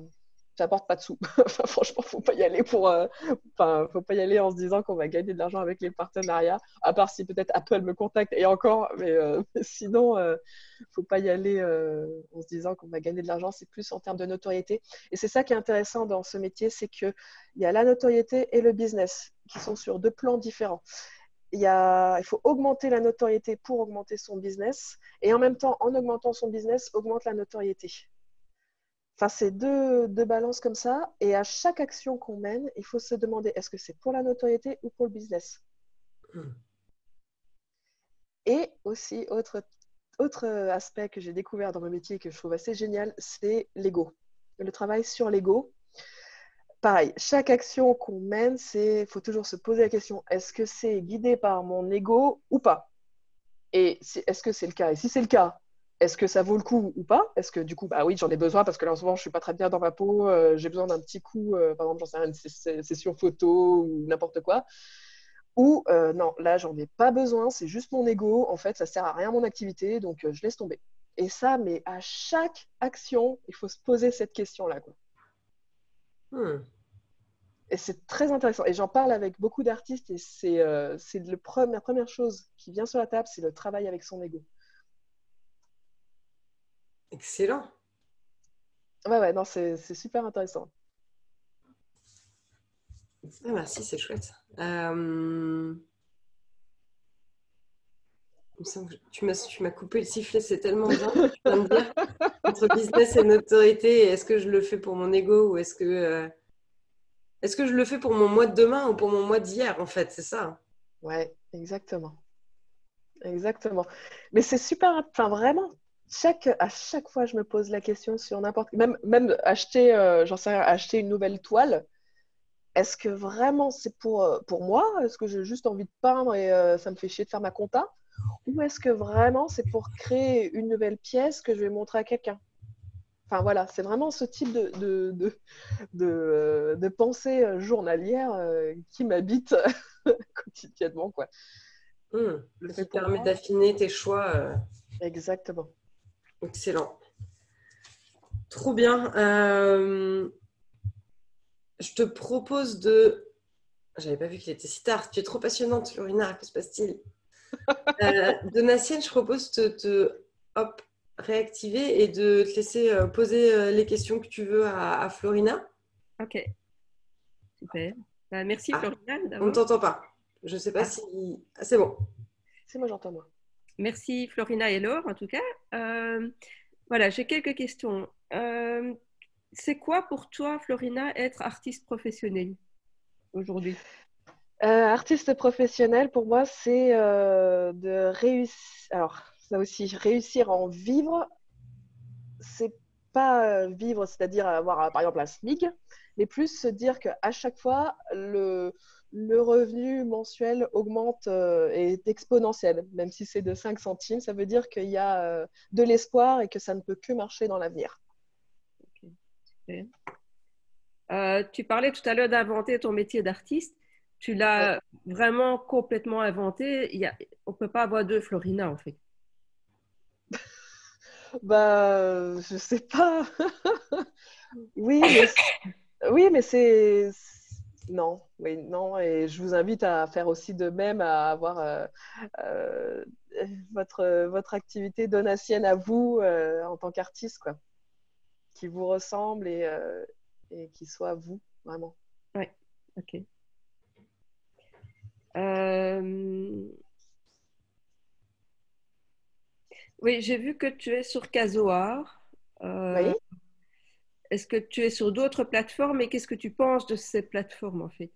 de sous. Enfin, franchement, faut pas y aller faut pas y aller en se disant qu'on va gagner de l'argent avec les partenariats. À part si peut-être Apple me contacte et encore, mais sinon, faut pas y aller en se disant qu'on va gagner de l'argent. C'est plus en termes de notoriété. Et c'est ça qui est intéressant dans ce métier, c'est que il y a la notoriété et le business qui sont sur deux plans différents. Il faut augmenter la notoriété pour augmenter son business et en même temps, en augmentant son business, augmente la notoriété. Enfin, c'est deux balances comme ça. Et à chaque action qu'on mène, il faut se demander est-ce que c'est pour la notoriété ou pour le business. Et aussi, autre aspect que j'ai découvert dans mon métier et que je trouve assez génial, c'est l'ego. Le travail sur l'ego. Pareil, chaque action qu'on mène, il faut toujours se poser la question, est-ce que c'est guidé par mon ego ou pas? Et est-ce que c'est le cas? Et si c'est le cas, est-ce que ça vaut le coup ou pas? Est-ce que du coup, bah oui, j'en ai besoin parce que là en ce moment, je suis pas très bien dans ma peau, j'ai besoin d'un petit coup, par exemple, j'en sais rien, une session photo ou n'importe quoi. Ou non, là, j'en ai pas besoin, c'est juste mon ego, en fait, ça sert à rien mon activité, donc je laisse tomber. Et ça, mais à chaque action, il faut se poser cette question-là, quoi. Et c'est très intéressant. Et j'en parle avec beaucoup d'artistes et c'est la première chose qui vient sur la table, c'est le travail avec son ego. Excellent. Ouais, ouais, non, c'est super intéressant. Ah, merci, c'est chouette. Il me semble que tu m'as coupé le sifflet, c'est tellement bien ce que tu viens de dire. Entre business et notoriété, est-ce que je le fais pour mon ego ou est-ce que je le fais pour mon moi de demain ou pour mon moi d'hier, en fait, c'est ça. Ouais, exactement. Exactement. Mais c'est super, enfin vraiment, à chaque fois, je me pose la question sur n'importe, même acheter, j'en sais rien, acheter une nouvelle toile. Est-ce que vraiment c'est pour moi? Est-ce que j'ai juste envie de peindre et ça me fait chier de faire ma compta? Ou est-ce que vraiment c'est pour créer une nouvelle pièce que je vais montrer à quelqu'un? Enfin voilà, c'est vraiment ce type de pensée journalière qui m'habite quotidiennement, quoi. Je le Qui fais pour permet moi. d'affiner tes choix. Exactement. Excellent. Trop bien. Je te propose de... J'avais pas vu qu'il était si tard. Tu es trop passionnante, Florina. Que se passe-t-il? Donatienne, je propose de te hop, réactiver et de te laisser poser les questions que tu veux à Florina. Ok, super. Merci Ah, Florina on ne d'abord. t'entend pas. Je ne sais pas Ah, si... Ah, c'est bon. C'est moi, j'entends moi. merci Florina et Laure en tout cas. Voilà, j'ai quelques questions. C'est quoi pour toi, Florina, être artiste professionnelle aujourd'hui? Artiste professionnel, pour moi, c'est de réussir. Alors, ça aussi, réussir à en vivre, c'est pas vivre, c'est-à-dire avoir, par exemple, un SMIC, mais plus se dire qu'à chaque fois, le revenu mensuel augmente et est exponentiel. Même si c'est de 5 centimes, ça veut dire qu'il y a de l'espoir et que ça ne peut que marcher dans l'avenir. Ok, super. Tu parlais tout à l'heure d'inventer ton métier d'artiste. Tu Oui. l'as vraiment complètement inventé. On ne peut pas avoir deux Florina, en fait. Bah, je sais pas. Oui, mais c'est non, oui, non, et je vous invite à faire aussi de même, à avoir euh, votre activité donatienne à vous en tant qu'artiste, quoi, qui vous ressemble et qui soit vous, vraiment. Oui, ok. Euh, Oui, j'ai vu que tu es sur Casoar. Euh, Oui. Est-ce que tu es sur d'autres plateformes et qu'est-ce que tu penses de ces plateformes en fait?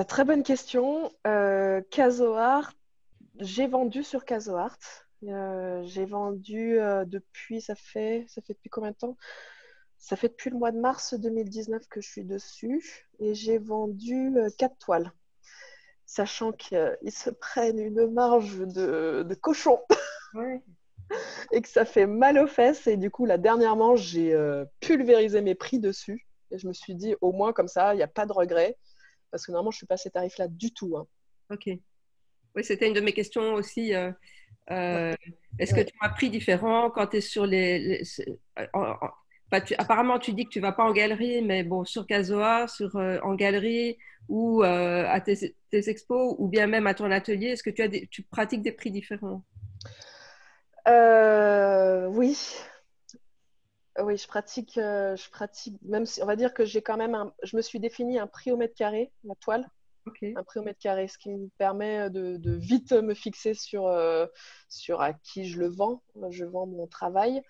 Très bonne question. Casoart, j'ai vendu sur Casoart. J'ai vendu depuis, ça fait depuis combien de temps? Ça fait depuis le mois de mars 2019 que je suis dessus et j'ai vendu 4 toiles, sachant qu'ils se prennent une marge de cochon Ouais. et que ça fait mal aux fesses. Et du coup, là, dernièrement, j'ai pulvérisé mes prix dessus et je me suis dit, au moins comme ça, il n'y a pas de regret parce que normalement, je ne suis pas à ces tarifs-là du tout, hein. Ok. Oui, c'était une de mes questions aussi. Ouais, Euh, Est-ce que ouais. tu as un prix différent quand tu es sur enfin, apparemment, tu dis que tu vas pas en galerie, mais bon, sur Casoar, en galerie ou à tes expos ou bien même à ton atelier, est-ce que tu pratiques des prix différents? Oui, oui, je pratique, même si on va dire que j'ai quand même je me suis défini un prix au mètre carré, la toile, Ok. un prix au mètre carré, ce qui me permet de vite me fixer sur à qui je le vends. Je vends mon travail.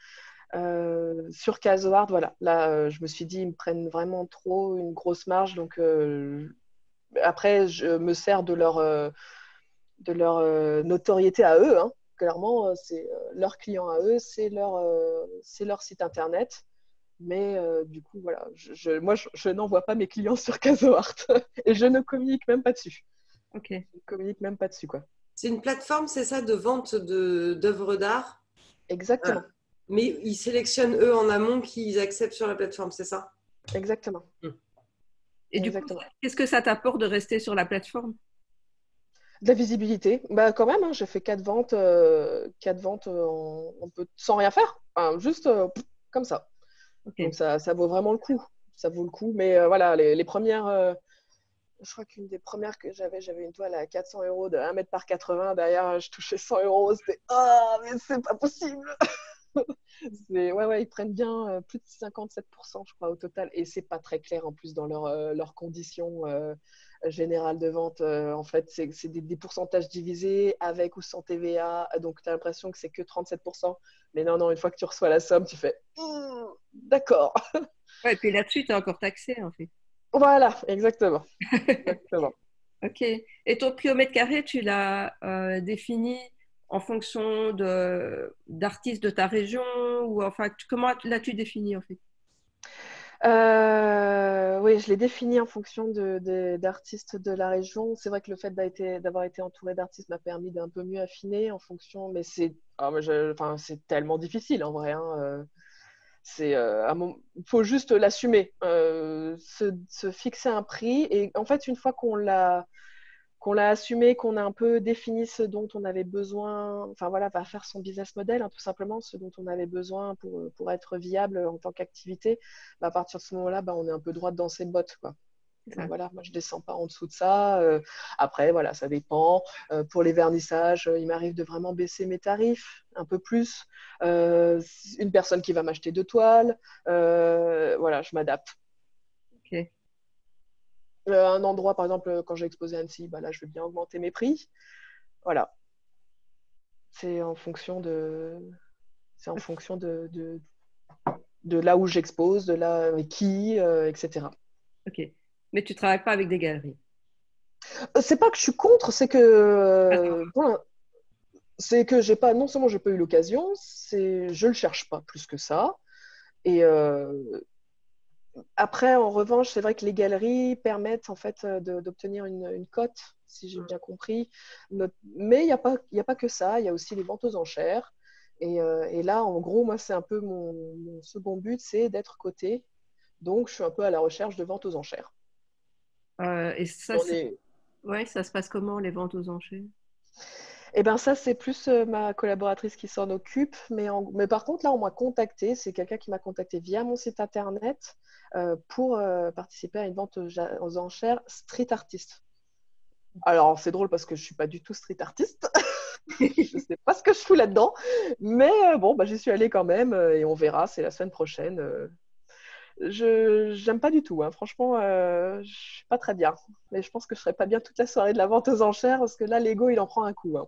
Sur Casoart, voilà, là, je me suis dit, ils me prennent vraiment trop une grosse marge, donc après, je me sers de leur notoriété à eux, hein. Clairement, c'est leur client à eux, c'est leur site internet. Mais du coup, voilà, moi, je n'envoie pas mes clients sur Casoart et je ne communique même pas dessus. Ok. Je ne communique même pas dessus, quoi. C'est une plateforme, c'est ça, de vente d'œuvres d'art. Ah. Exactement, Mais ils sélectionnent, eux, en amont, qui ils acceptent sur la plateforme, c'est ça? exactement, Hmm. Et du coup, exactement. qu'est-ce que ça t'apporte de rester sur la plateforme? De la visibilité, bah quand même, hein, j'ai fait 4 ventes sans rien faire, enfin, juste comme ça. Donc Ok. ça vaut vraiment le coup. Ça vaut le coup. Mais voilà, les premières, je crois qu'une des premières que j'avais une toile à 400 euros de 1 mètre par 80. Derrière, je touchais 100 euros. C'était ah, mais c'est pas possible. Ouais, ils prennent bien plus de 57%, je crois, au total. Et c'est pas très clair en plus dans leurs conditions générales de vente. En fait, c'est des pourcentages divisés avec ou sans TVA. Donc, tu as l'impression que c'est que 37%. Mais non, non, une fois que tu reçois la somme, tu fais d'accord. Ouais, et puis là-dessus, tu as encore taxé en fait. Voilà, exactement. Exactement. Ok. Et ton prix au mètre carré, tu l'as défini en fonction d'artistes de ta région ou enfin, comment l'as-tu défini en fait? Oui, je l'ai défini en fonction d'artistes de la région. C'est vrai que le fait d'avoir été entourée d'artistes m'a permis d'un peu mieux affiner en fonction, mais enfin, c'est tellement difficile en vrai, hein. Il faut juste l'assumer, se fixer un prix. Et en fait, une fois qu'on l'a assumé, qu'on a un peu défini ce dont on avait besoin, enfin voilà, va faire son business model, hein, tout simplement, ce dont on avait besoin pour être viable en tant qu'activité, bah, à partir de ce moment-là, bah, on est un peu droit dans ses bottes, quoi. Donc, voilà, moi je descends pas en dessous de ça. Après, voilà, ça dépend. Pour les vernissages, il m'arrive de vraiment baisser mes tarifs un peu plus. Une personne qui va m'acheter 2 toiles, voilà, je m'adapte. Ok. Un endroit, par exemple, quand j'ai exposé à Annecy, bah là, je vais bien augmenter mes prix. Voilà. C'est en fonction de là où j'expose, de là avec qui, etc. Ok. Mais tu travailles pas avec des galeries. C'est pas que je suis contre, c'est que j'ai pas, non seulement j'ai pas eu l'occasion, je le cherche pas plus que ça. Et après, en revanche, c'est vrai que les galeries permettent en fait d'obtenir une cote, si j'ai bien compris. Mais il y a pas que ça, il y a aussi les ventes aux enchères. Et là, en gros, moi, c'est un peu mon second but, c'est d'être coté. Donc, je suis un peu à la recherche de ventes aux enchères. Et ça, J'en ai... ouais, ça se passe comment, les ventes aux enchères? Eh bien, ça, c'est plus ma collaboratrice qui s'en occupe. Mais par contre, là, on m'a contacté. C'est quelqu'un qui m'a contacté via mon site internet pour participer à une vente aux enchères street artist. Alors, c'est drôle parce que je ne suis pas du tout street artiste. Je ne sais pas ce que je fous là-dedans. Mais bon, bah, j'y suis allée quand même et on verra. C'est la semaine prochaine. Je n'aime pas du tout, hein. Franchement, je ne suis pas très bien. Mais je pense que je ne serai pas bien toute la soirée de la vente aux enchères parce que là, l'ego, il en prend un coup, hein.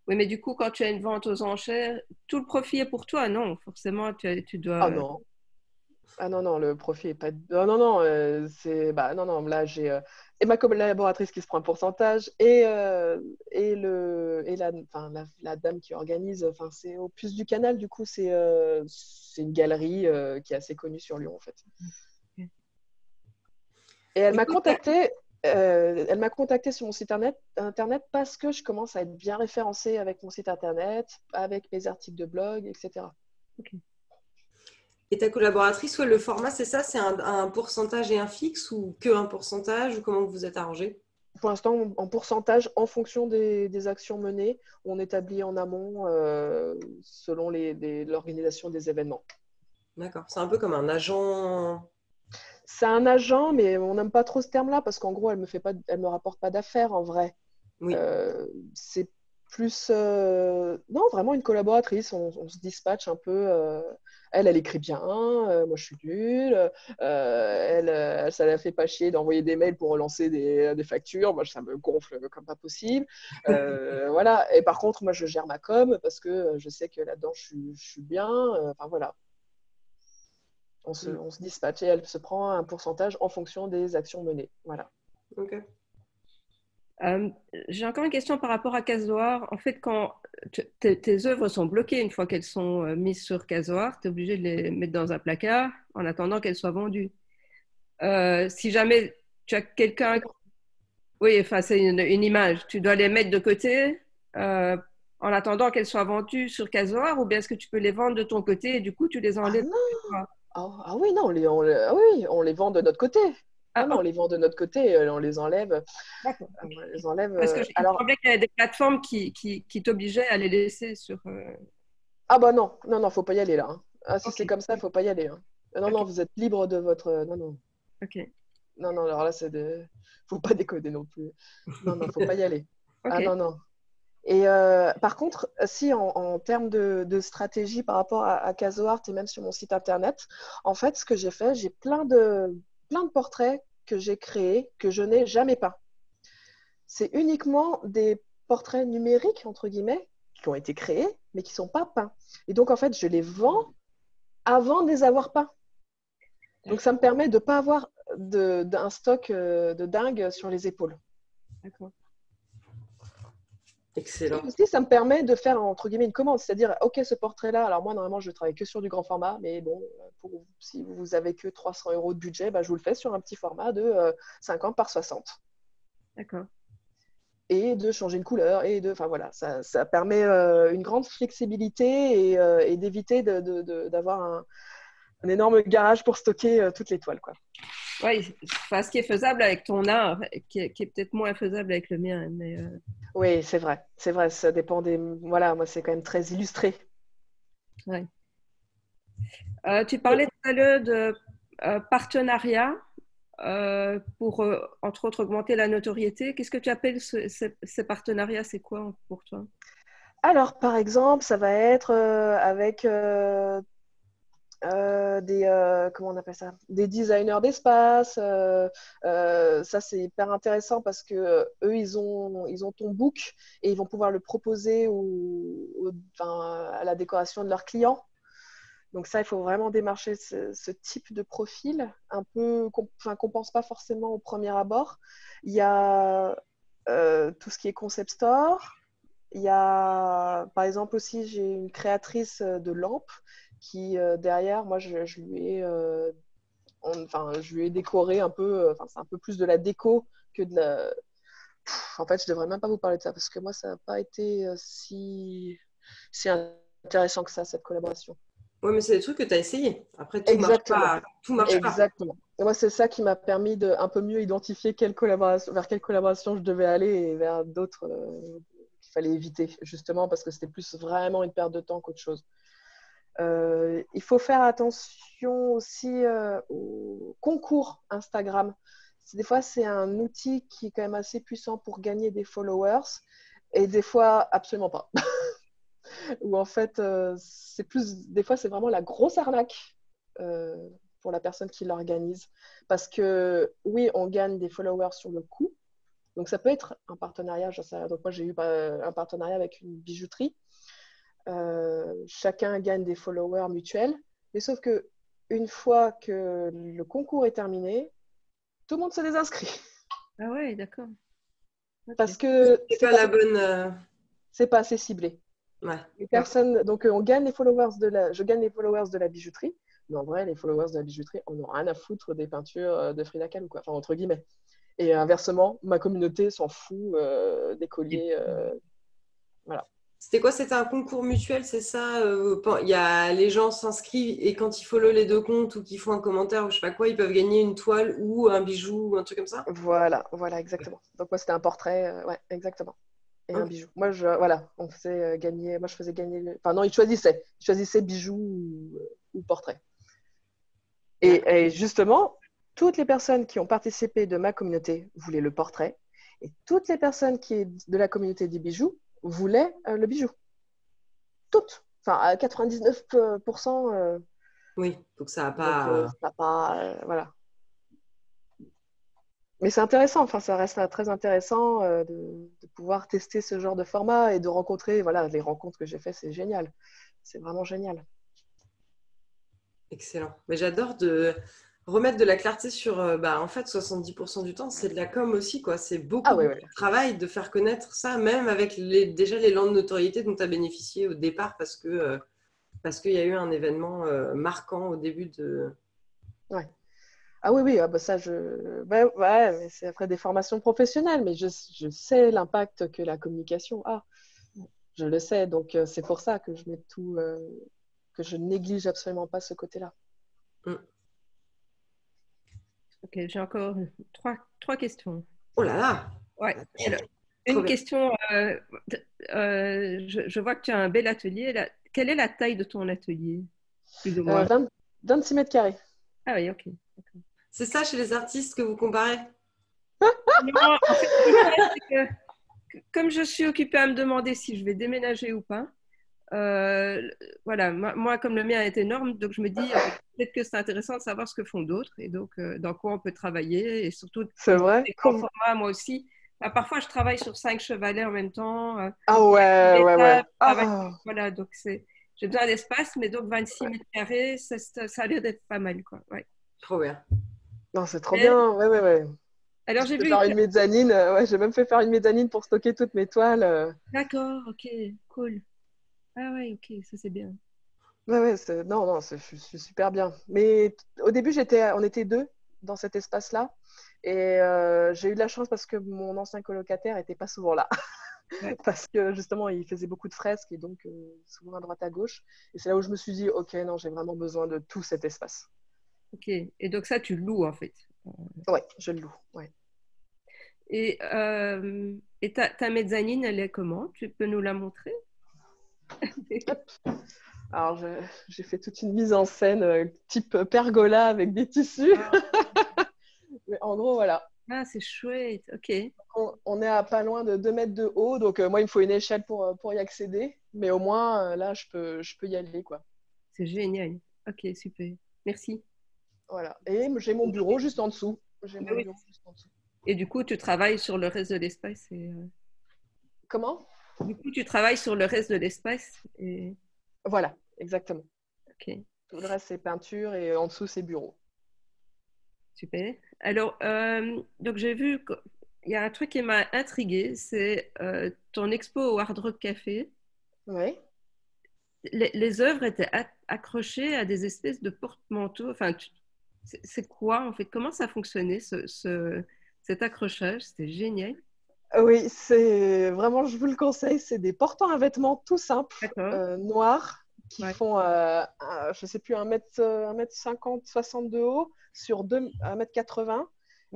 Oui, mais du coup, quand tu as une vente aux enchères, tout le profit est pour toi, non? Forcément, tu Ah dois. non. Ah non, non, le profit est pas. Non, non, non, bah, non, non, là, j'ai. Et ma collaboratrice qui se prend un pourcentage enfin, la dame qui organise, enfin, c'est au Puce du Canal, du coup, c'est une galerie qui est assez connue sur Lyon, en fait. Et Écoute, elle m'a contacté sur mon site internet parce que je commence à être bien référencée avec mon site internet, avec mes articles de blog, etc. Ok. et ta collaboratrice, ouais, le format, c'est ça, c'est un pourcentage et un fixe ou que un pourcentage ou comment vous vous êtes arrangé? Pour l'instant, en pourcentage, en fonction des actions menées, on établit en amont selon l'organisation des événements. D'accord. C'est un peu comme un agent. C'est un agent, mais on n'aime pas trop ce terme-là parce qu'en gros, elle me rapporte pas d'affaires en vrai. Oui. C'est plus, non, vraiment une collaboratrice. On se dispatche un peu. Elle écrit bien. Moi, je suis nulle. Ça la fait pas chier d'envoyer des mails pour relancer des factures. Moi, ça me gonfle comme pas possible. Voilà. Et par contre, moi, je gère ma com parce que je sais que là-dedans, je suis bien. Enfin, voilà. On se dispatche et elle se prend un pourcentage en fonction des actions menées. Voilà. Ok. Euh, j'ai encore une question par rapport à Casoar. En fait, quand tes œuvres sont bloquées une fois qu'elles sont mises sur Casoar, tu es obligé de les mettre dans un placard en attendant qu'elles soient vendues. Si jamais tu as quelqu'un, oui, enfin, c'est une image, tu dois les mettre de côté euh, en attendant qu'elles soient vendues sur Casoar, ou bien est-ce que tu peux les vendre de ton côté et du coup tu les Ah enlèves non! chez toi? Ah oui, non, ah oui, on les vend de notre côté. Ah, Non, non, ok, on les vend de notre côté, on les enlève. d'accord. Ok. On les enlève. Parce que il me Alors, semblait qu'il y avait des plateformes qui t'obligeaient à les laisser sur. ah bah non, non, non, faut pas y aller là, hein. Ah, si Ok, c'est comme ça, faut pas y aller, hein. Non, ok, non, vous êtes libre de votre. Non, non, ok, non, non, alors là, faut pas décoder non plus. Non, non, faut pas y aller. Ah ok. non, non. Et par contre, si en termes de stratégie par rapport à CasoArt et même sur mon site internet, en fait, ce que j'ai fait, j'ai plein de portraits que j'ai créés que je n'ai jamais peints. C'est uniquement des portraits numériques, entre guillemets, qui ont été créés, mais qui ne sont pas peints. Et donc, en fait, je les vends avant de les avoir peints. Donc, ça me permet de ne pas avoir un stock de dingue sur les épaules. D'accord. Excellent. Et aussi, ça me permet de faire, entre guillemets, une commande. C'est-à-dire, OK, ce portrait-là, alors moi, normalement, je travaille que sur du grand format, mais bon, si vous avez que 300 € de budget, bah, je vous le fais sur un petit format de 50 par 60. D'accord. Et de changer une couleur. Enfin, voilà, ça permet une grande flexibilité et d'éviter d'avoir un énorme garage pour stocker toutes les toiles, quoi. Oui, enfin, ce qui est faisable avec ton art, qui est peut-être moins faisable avec le mien. Mais, Oui, c'est vrai. C'est vrai, ça dépend des… Voilà, moi, c'est quand même très illustré. ouais. Tu parlais tout à l'heure de partenariat pour, entre autres, augmenter la notoriété. Qu'est-ce que tu appelles ces partenariats? C'est quoi pour toi? Alors, par exemple, ça va être avec comment on appelle ça? Des designers d'espace. Ça, c'est hyper intéressant parce que eux, ils ont ton book et ils vont pouvoir le proposer enfin, à la décoration de leurs clients. Donc ça, il faut vraiment démarcher ce type de profil, un peu qu'on ne pense pas forcément au premier abord. Il y a tout ce qui est concept store. Il y a, par exemple, aussi, j'ai une créatrice de lampes qui, derrière, moi, je lui ai, enfin, je lui ai décoré un peu, enfin, c'est un peu plus de la déco que de la… En fait, je devrais même pas vous parler de ça parce que moi, ça n'a pas été si intéressant que ça, cette collaboration. Oui, mais c'est des trucs que tu as essayé. Après, tout marche Exactement. pas. Tout marche pas. Exactement. Et moi, c'est ça qui m'a permis de un peu mieux identifier vers quelle collaboration je devais aller et vers d'autres qu'il fallait éviter, justement, parce que c'était plus vraiment une perte de temps qu'autre chose. Il faut faire attention aussi aux concours Instagram. Des fois, c'est un outil qui est quand même assez puissant pour gagner des followers et des fois, absolument pas. Où en fait, des fois, c'est vraiment la grosse arnaque pour la personne qui l'organise. Parce que oui, on gagne des followers sur le coup. Donc, ça peut être un partenariat. Donc, moi, j'ai eu un partenariat avec une bijouterie. Chacun gagne des followers mutuels. Mais sauf que une fois que le concours est terminé, tout le monde se désinscrit. Ah ouais, d'accord. Okay. Parce que C'est pas la bonne. c'est pas assez ciblé. Ouais. Les personnes, donc on gagne les followers je gagne les followers de la bijouterie, mais en vrai, les followers de la bijouterie, on n'a rien à foutre des peintures de Frida Kahlo, quoi. Enfin, entre guillemets. Et inversement, ma communauté s'en fout des colliers. Voilà. C'était quoi? C'était un concours mutuel, c'est ça? Il y a, les gens s'inscrivent et quand ils follow les deux comptes ou qu'ils font un commentaire ou je sais pas quoi, ils peuvent gagner une toile ou un bijou ou un truc comme ça? Voilà, exactement. Donc moi, c'était un portrait, ouais, exactement. Et un Ok. bijou. Moi, voilà, on faisait gagner, moi, je faisais gagner, enfin non, ils choisissaient bijou ou portrait. Et justement, toutes les personnes qui ont participé de ma communauté voulaient le portrait. Et toutes les personnes qui sont de la communauté des bijoux voulaient le bijou. Toutes. Enfin, à 99%. Oui, donc ça n'a Donc, pas. ça n'a pas… voilà. Mais c'est intéressant. Enfin, ça reste très intéressant de pouvoir tester ce genre de format et de rencontrer… Voilà, les rencontres que j'ai faites, c'est génial. C'est vraiment génial. Excellent. Mais j'adore de remettre de la clarté sur, en fait, 70% du temps, c'est de la com aussi, quoi. C'est beaucoup, Ah oui, beaucoup oui. de travail de faire connaître ça, même avec déjà les landes de notoriété dont tu as bénéficié au départ parce qu'il y a eu un événement marquant au début de… Ouais. Ah oui, oui, ah bah ça, ouais, mais c'est après des formations professionnelles, mais je sais l'impact que la communication a. Je le sais, donc c'est pour ça que je mets tout, que je néglige absolument pas ce côté-là. Mm. Ok, j'ai encore trois questions. Oh là là! Ouais. Alors, Trop une bien. question, je vois que tu as un bel atelier. Quelle est la taille de ton atelier, plus ou moins? 26 mètres carrés. Ah oui, ok. C'est ça chez les artistes que vous comparez? Non, en fait, ce qui se passe, c'est que comme je suis occupée à me demander si je vais déménager ou pas, euh, voilà, moi, comme le mien est énorme, donc je me dis peut-être que c'est intéressant de savoir ce que font d'autres et donc dans quoi on peut travailler et surtout C'est comme vrai? c'est grand format, moi aussi. Parfois, je travaille sur 5 chevalets en même temps. Ah ouais, Des ouais, ouais. tables, je travaille Ah, voilà, donc j'ai besoin d'espace, mais donc 26 mètres carrés, ça a l'air d'être pas mal, quoi. Ouais. Trop bien. non, c'est trop Mais bien. Ouais, ouais, ouais. Alors, Je j'ai peux vu. faire une mezzanine. Ouais, j'ai même fait faire une mezzanine pour stocker toutes mes toiles. D'accord, ok, cool. Ah ouais, ok, ça c'est bien. Ouais, ouais, non, non, je suis super bien. Mais au début, on était deux dans cet espace-là. Et j'ai eu de la chance parce que mon ancien colocataire n'était pas souvent là. Ouais, Parce que justement, il faisait beaucoup de fresques et donc souvent à droite à gauche. Et c'est là où je me suis dit, OK, non, j'ai vraiment besoin de tout cet espace. ok. Et donc ça, tu loues en fait. Ouais, je le loue. Ouais. Et ta mezzanine, elle est comment? Tu peux nous la montrer? Alors, j'ai fait toute une mise en scène type pergola avec des tissus. Mais en gros, voilà. Ah, c'est chouette, ok. On est à pas loin de 2 mètres de haut. Donc, moi, il me faut une échelle pour y accéder. Mais au moins, là, je peux y aller, quoi. C'est génial. Ok, super. Merci. Voilà. Et j'ai mon bureau juste en dessous. J'ai Bah mon oui. bureau juste en dessous. Et du coup, tu travailles sur le reste de l'espace. Comment? Du coup, tu travailles sur le reste de l'espace. Voilà, exactement. Ok, Tout le reste, c'est peinture et en dessous, c'est bureau. super. Alors, donc j'ai vu qu'il y a un truc qui m'a intriguée, c'est ton expo au Hard Rock Café. Oui. Les œuvres étaient accrochées à des espèces de porte-manteaux. Enfin, c'est quoi en fait? Comment ça fonctionnait cet accrochage? C'était génial. Oui, c'est vraiment, je vous le conseille, c'est des portants à vêtements tout simples, D'accord. noirs, qui Ouais. font, je ne sais plus, 1 mètre 50, 60 de haut sur 1 mètre 80.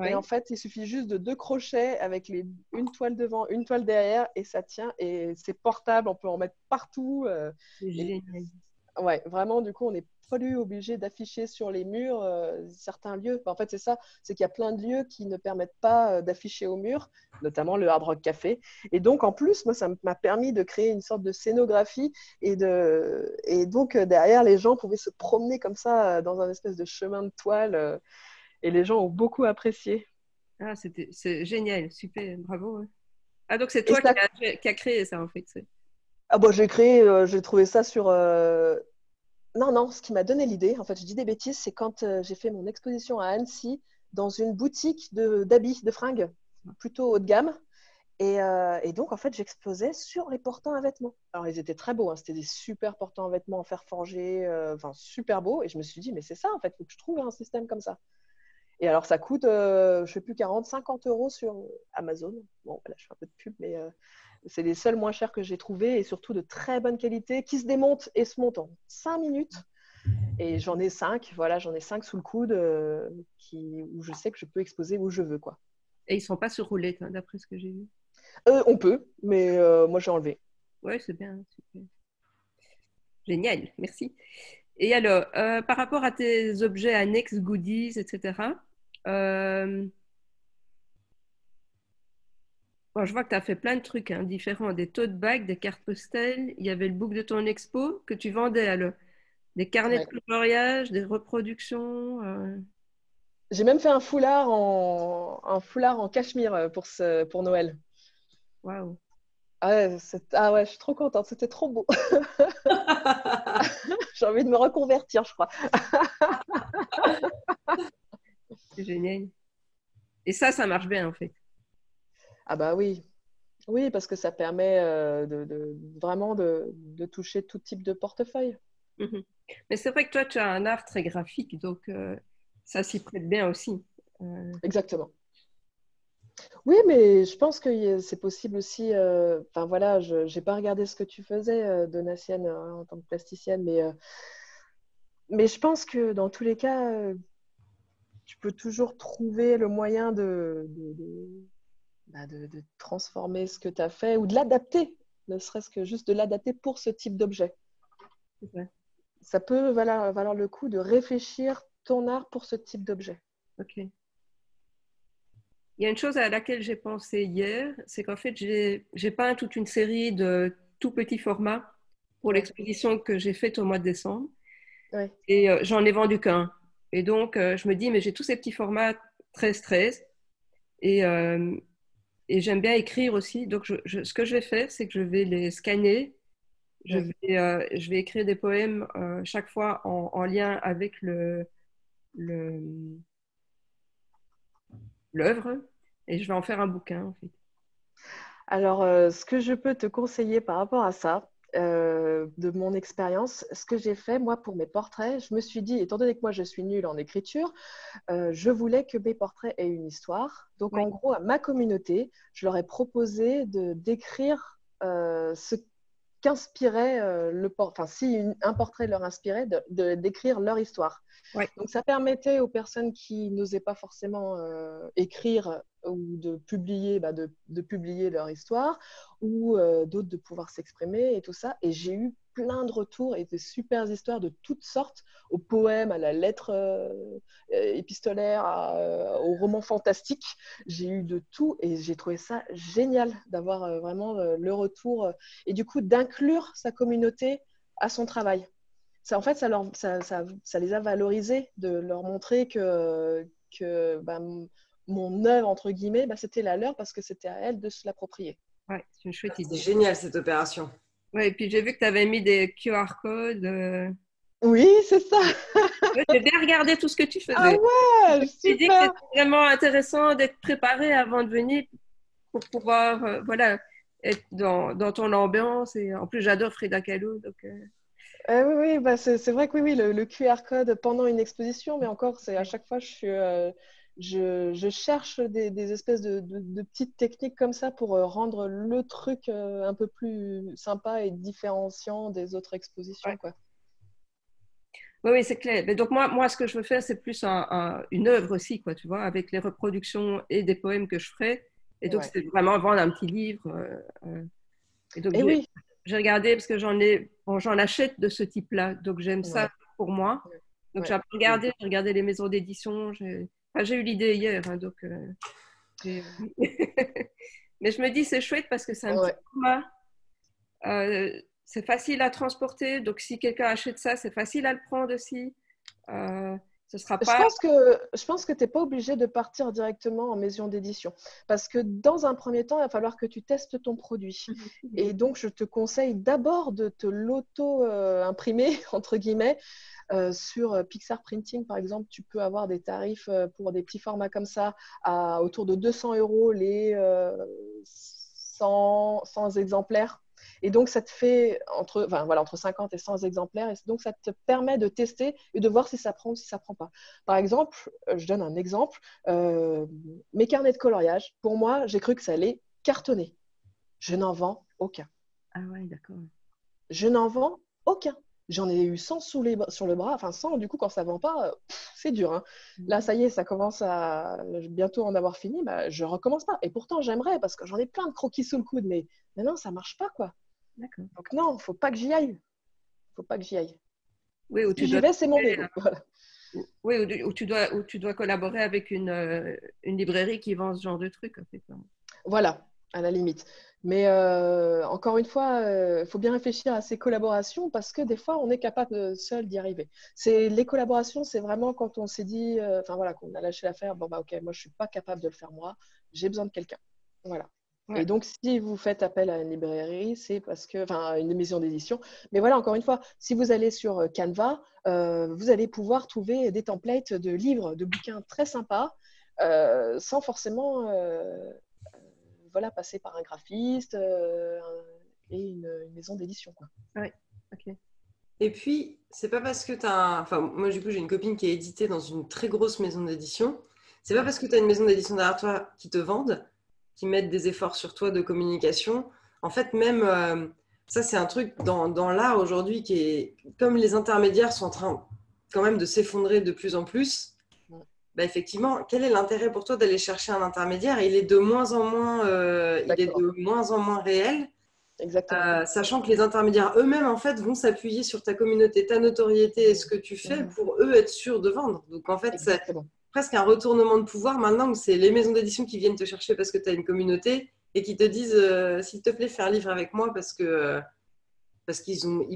Et en Ouais. fait, il suffit juste de 2 crochets avec une toile devant, une toile derrière, et ça tient. Et c'est portable, on peut en mettre partout. C'est Et génial. ouais, vraiment, du coup, on n'est plus obligé d'afficher sur les murs certains lieux. En fait, c'est ça, c'est qu'il y a plein de lieux qui ne permettent pas d'afficher au mur, notamment le Hard Rock Café. Et donc, en plus, moi, ça m'a permis de créer une sorte de scénographie et donc, derrière, les gens pouvaient se promener comme ça dans un espèce de chemin de toile et les gens ont beaucoup apprécié. Ah, c'est génial, super, bravo. Ouais. Ah, donc c'est Et toi ça, qui a créé ça en fait. ah bon, j'ai trouvé ça sur, non, non, ce qui m'a donné l'idée, en fait, je dis des bêtises, c'est quand j'ai fait mon exposition à Annecy dans une boutique d'habits, de fringues, plutôt haut de gamme. Et donc, en fait, j'exposais sur les portants à vêtements. Alors, ils étaient très beaux, hein, c'était des super portants à vêtements en fer forgé, enfin, super beaux. Et je me suis dit, mais c'est ça, en fait, il faut que je trouve un système comme ça. Et alors, ça coûte, je ne sais plus, 40, 50 euros sur Amazon. Bon, voilà, je fais un peu de pub, mais c'est les seuls moins chers que j'ai trouvés et surtout de très bonne qualité qui se démontent et se montent en 5 minutes. Et j'en ai 5, voilà, j'en ai 5 sous le coude où je sais que je peux exposer où je veux, quoi. Et ils sont pas sur roulette, hein, d'après ce que j'ai vu. On peut, mais moi j'ai enlevé. Ouais, c'est bien, super. Génial, merci. Et alors, par rapport à tes objets annexes, goodies, etc., euh, bon, je vois que tu as fait plein de trucs hein, différents, des tote bags, des cartes postales, il y avait le book de ton expo que tu vendais, alors, des carnets de Ouais. coloriage, des reproductions. J'ai même fait un foulard en cachemire pour Noël. Waouh. Ah ouais, ah ouais, je suis trop contente, c'était trop beau. J'ai envie de me reconvertir, je crois. C'est génial. Et ça marche bien en fait. Ah bah oui, oui, parce que ça permet vraiment de toucher tout type de portefeuille. Mhm. Mais c'est vrai que toi, tu as un art très graphique, donc ça s'y prête bien aussi. Euh, Exactement. Oui, mais je pense que c'est possible aussi. Enfin voilà, je n'ai pas regardé ce que tu faisais, Donatienne, en tant que plasticienne, mais je pense que dans tous les cas, tu peux toujours trouver le moyen de transformer ce que tu as fait ou de l'adapter, ne serait-ce que juste de l'adapter pour ce type d'objet. c'est ça. Ça peut valoir le coup de réfléchir ton art pour ce type d'objet. Ok. Il y a une chose à laquelle j'ai pensé hier, c'est qu'en fait, j'ai peint toute une série de tout petits formats pour Ouais, l'exposition que j'ai faite au mois de décembre. ouais, Et j'en ai vendu qu'un. Et donc, je me dis, mais j'ai tous ces petits formats 13-13. Et, et j'aime bien écrire aussi. Donc, ce que je vais faire, c'est que je vais les scanner. ouais. Je vais écrire des poèmes chaque fois en lien avec le, l'œuvre. Et je vais en faire un bouquin, en fait. Alors, ce que je peux te conseiller par rapport à ça, de mon expérience, ce que j'ai fait, moi, pour mes portraits, je me suis dit, étant donné que moi, je suis nulle en écriture, je voulais que mes portraits aient une histoire. Donc, Oui. en gros, à ma communauté, je leur ai proposé d'écrire ce qu'inspirait le portrait, enfin, si un portrait leur inspirait, d'écrire leur histoire. Oui. Donc, ça permettait aux personnes qui n'osaient pas forcément écrire ou de publier, de publier leur histoire, ou d'autres de pouvoir s'exprimer et tout ça. Et j'ai eu plein de retours et de super histoires de toutes sortes, aux poèmes, à la lettre épistolaire, au roman fantastique. J'ai eu de tout et j'ai trouvé ça génial d'avoir vraiment le retour et du coup d'inclure sa communauté à son travail. Ça, en fait, ça les a valorisés de leur montrer que mon œuvre, entre guillemets, c'était la leur parce que c'était à elles de se l'approprier. Ouais, c'est une chouette C'est idée. génial cette opération. Ouais, et puis j'ai vu que tu avais mis des QR codes. Oui, c'est ça. Ouais, j'ai bien regardé tout ce que tu Ah faisais. Je ouais, me suis dit que super. c'était vraiment intéressant d'être préparé avant de venir pour pouvoir voilà, être dans ton ambiance. Et en plus, j'adore Frida Kahlo. Donc, Oui, oui, c'est vrai que oui, le QR code pendant une exposition, mais encore, c'est à chaque fois, je cherche des espèces de petites techniques comme ça pour rendre le truc un peu plus sympa et différenciant des autres expositions, ouais. quoi. Oui, oui, c'est clair. Mais donc, moi, ce que je veux faire, c'est plus une œuvre aussi, quoi, tu vois, avec les reproductions et des poèmes que je ferai. Et donc, Ouais. c'est vraiment vendre un petit livre. Et donc, Et oui, j'ai regardé parce que j'en achète de ce type-là. Donc, j'aime ça ouais, pour moi. ouais, Donc, ouais. j'ai regardé les maisons d'édition. J'ai eu l'idée hier. Hein, donc, mais je me dis, c'est chouette parce que c'est un petit Ouais. format. C'est facile à transporter. Donc, si quelqu'un achète ça, c'est facile à le prendre aussi. Ce sera Je pas. pense que tu n'es pas obligé de partir directement en maison d'édition parce que dans un premier temps, il va falloir que tu testes ton produit. Et donc, je te conseille d'abord de te l'auto-imprimer, entre guillemets, sur Pixar Printing, par exemple. Tu peux avoir des tarifs pour des petits formats comme ça autour de 200 € les 100 exemplaires. Et donc, ça te fait entre 50 et 100 exemplaires. Et donc, ça te permet de tester et de voir si ça prend ou si ça ne prend pas. Par exemple, je donne un exemple. Mes carnets de coloriage, pour moi, j'ai cru que ça allait cartonner. Je n'en vends aucun. Ah ouais, d'accord. Je n'en vends aucun. J'en ai eu 100 sur le bras. Enfin, 100, du coup, quand ça ne vend pas, c'est dur. Hein. Là, ça y est, ça commence à bientôt en avoir fini. Je ne recommence pas. Et pourtant, j'aimerais parce que j'en ai plein de croquis sous le coude. Mais non, ça ne marche pas, quoi. D'accord. Donc non, il ne faut pas que j'y aille. Faut pas que j'y aille. Oui, où Si tu j'y dois, vais, c'est mon vélo. Voilà. oui, où tu dois collaborer avec une librairie qui vend ce genre de trucs, en fait. Voilà, à la limite. Mais encore une fois, il faut bien réfléchir à ces collaborations parce que des fois, on est capable seul d'y arriver. Les collaborations, c'est vraiment quand on s'est dit, enfin voilà, qu'on a lâché l'affaire, bon bah ok, moi je suis pas capable de le faire moi, j'ai besoin de quelqu'un. Voilà. Ouais. Et donc, si vous faites appel à une librairie, c'est parce que, enfin, une maison d'édition. Mais voilà, encore une fois, si vous allez sur Canva, vous allez pouvoir trouver des templates de livres, de bouquins très sympas, sans forcément voilà, passer par un graphiste et une maison d'édition, quoi. Ouais, ok. Et puis, c'est pas parce que tu as Enfin, moi, du coup, j'ai une copine qui est éditée dans une très grosse maison d'édition. C'est pas parce que tu as une maison d'édition derrière toi qui te vendent, qui mettent des efforts sur toi de communication. En fait, même ça, c'est un truc dans l'art aujourd'hui qui est... Comme les intermédiaires sont en train quand même de s'effondrer de plus en plus, bah, effectivement, quel est l'intérêt pour toi d'aller chercher un intermédiaire? Il est de moins en moins, réel. Exactement. Sachant que les intermédiaires eux-mêmes, en fait, vont s'appuyer sur ta communauté, ta notoriété et ce que tu fais pour eux être sûrs de vendre. Donc, en fait, c'est Exactement. presque un retournement de pouvoir maintenant où c'est les maisons d'édition qui viennent te chercher parce que tu as une communauté et qui te disent s'il te plaît, fais un livre avec moi parce qu'ils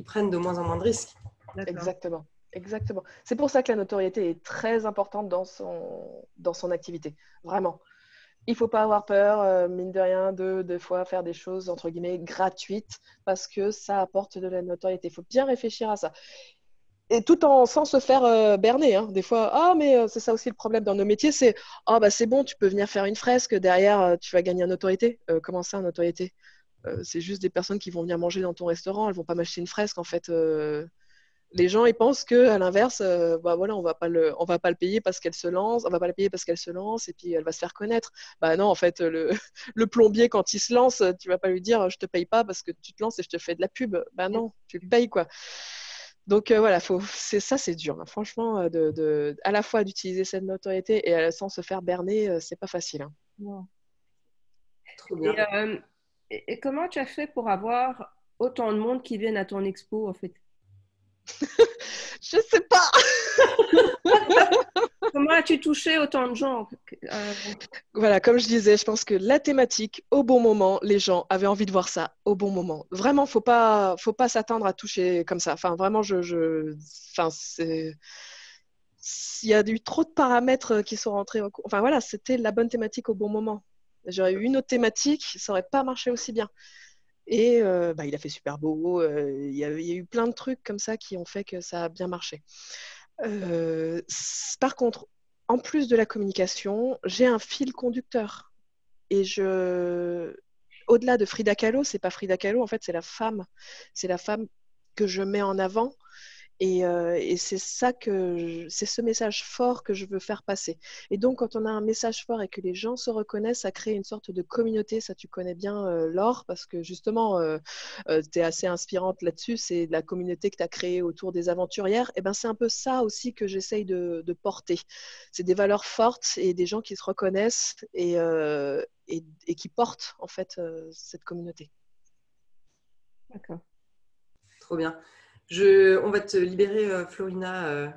prennent de moins en moins de risques. D'accord. Exactement. Exactement. C'est pour ça que la notoriété est très importante dans son activité. Vraiment. Il ne faut pas avoir peur, mine de rien, de fois faire des choses, entre guillemets, gratuites, parce que ça apporte de la notoriété. Il faut bien réfléchir à ça. Et tout sans se faire berner. Hein. Des fois, mais c'est ça aussi le problème dans nos métiers, c'est c'est bon, tu peux venir faire une fresque, derrière, tu vas gagner en notoriété. Comment ça, en notoriété? C'est juste des personnes qui vont venir manger dans ton restaurant, elles vont pas m'acheter une fresque, en fait. Les gens, ils pensent que à l'inverse, voilà, on va pas le payer parce qu'elle se lance, on va pas la payer parce qu'elle se lance et puis elle va se faire connaître. Bah non, en fait, le plombier quand il se lance, tu vas pas lui dire je te paye pas parce que tu te lances et je te fais de la pub. Bah non, tu le payes quoi. Donc voilà, c'est dur. Hein. Franchement, à la fois d'utiliser cette notoriété et sans se faire berner, c'est pas facile. Hein. Wow. Trop Et, bien. et comment tu as fait pour avoir autant de monde qui viennent à ton expo, en fait? Je sais pas. Comment as-tu touché autant de gens? Voilà, comme je disais, je pense que la thématique, au bon moment, les gens avaient envie de voir ça au bon moment. Vraiment, faut pas s'attendre à toucher comme ça. Enfin, vraiment, enfin, il y a eu trop de paramètres qui sont rentrés. Enfin voilà, c'était la bonne thématique au bon moment. J'aurais eu une autre thématique, ça aurait pas marché aussi bien. Et il a fait super beau. Il y a eu plein de trucs comme ça qui ont fait que ça a bien marché. Par contre, en plus de la communication, j'ai un fil conducteur. Et au-delà de Frida Kahlo, c'est pas Frida Kahlo, en fait, c'est la femme. C'est la femme que je mets en avant. Et c'est c'est ce message fort que je veux faire passer. Et donc, quand on a un message fort et que les gens se reconnaissent, ça crée une sorte de communauté. Ça, tu connais bien, Laure, parce que justement, tu es assez inspirante là-dessus. C'est la communauté que tu as créée autour des aventurières. Et ben, c'est un peu ça aussi que j'essaye de porter. C'est des valeurs fortes et des gens qui se reconnaissent et qui portent en fait cette communauté. D'accord. Trop bien. On va te libérer, Florina.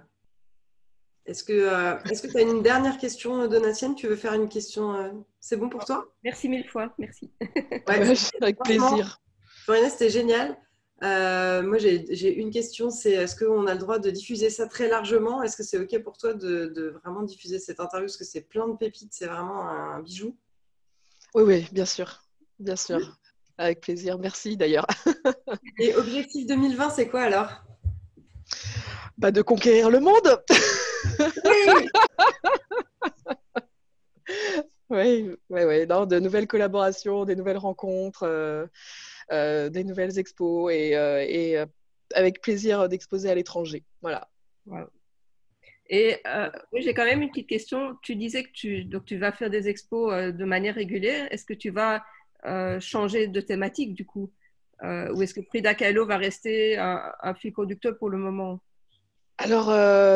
Est-ce que tu as une dernière question, Donatienne? Tu veux faire une question? C'est bon pour toi? Merci mille fois, merci. Ouais, Avec franchement, plaisir. Florina, c'était génial. Moi, j'ai une question, c'est est-ce qu'on a le droit de diffuser ça très largement? Est-ce que c'est OK pour toi de vraiment diffuser cette interview? Parce que c'est plein de pépites, c'est vraiment un bijou. Oui, oui, bien sûr. Bien sûr. Avec plaisir. Merci d'ailleurs. Et objectif 2020, c'est quoi alors? De conquérir le monde. Oui. Oui, oui, oui. Non, de nouvelles collaborations, des nouvelles rencontres, des nouvelles expos et avec plaisir d'exposer à l'étranger. Voilà. Wow. Et oui, j'ai quand même une petite question. Tu disais que donc tu vas faire des expos de manière régulière. Est-ce que tu vas changer de thématique du coup? Ou est-ce que Frida Kahlo va rester un fil conducteur pour le moment? Alors,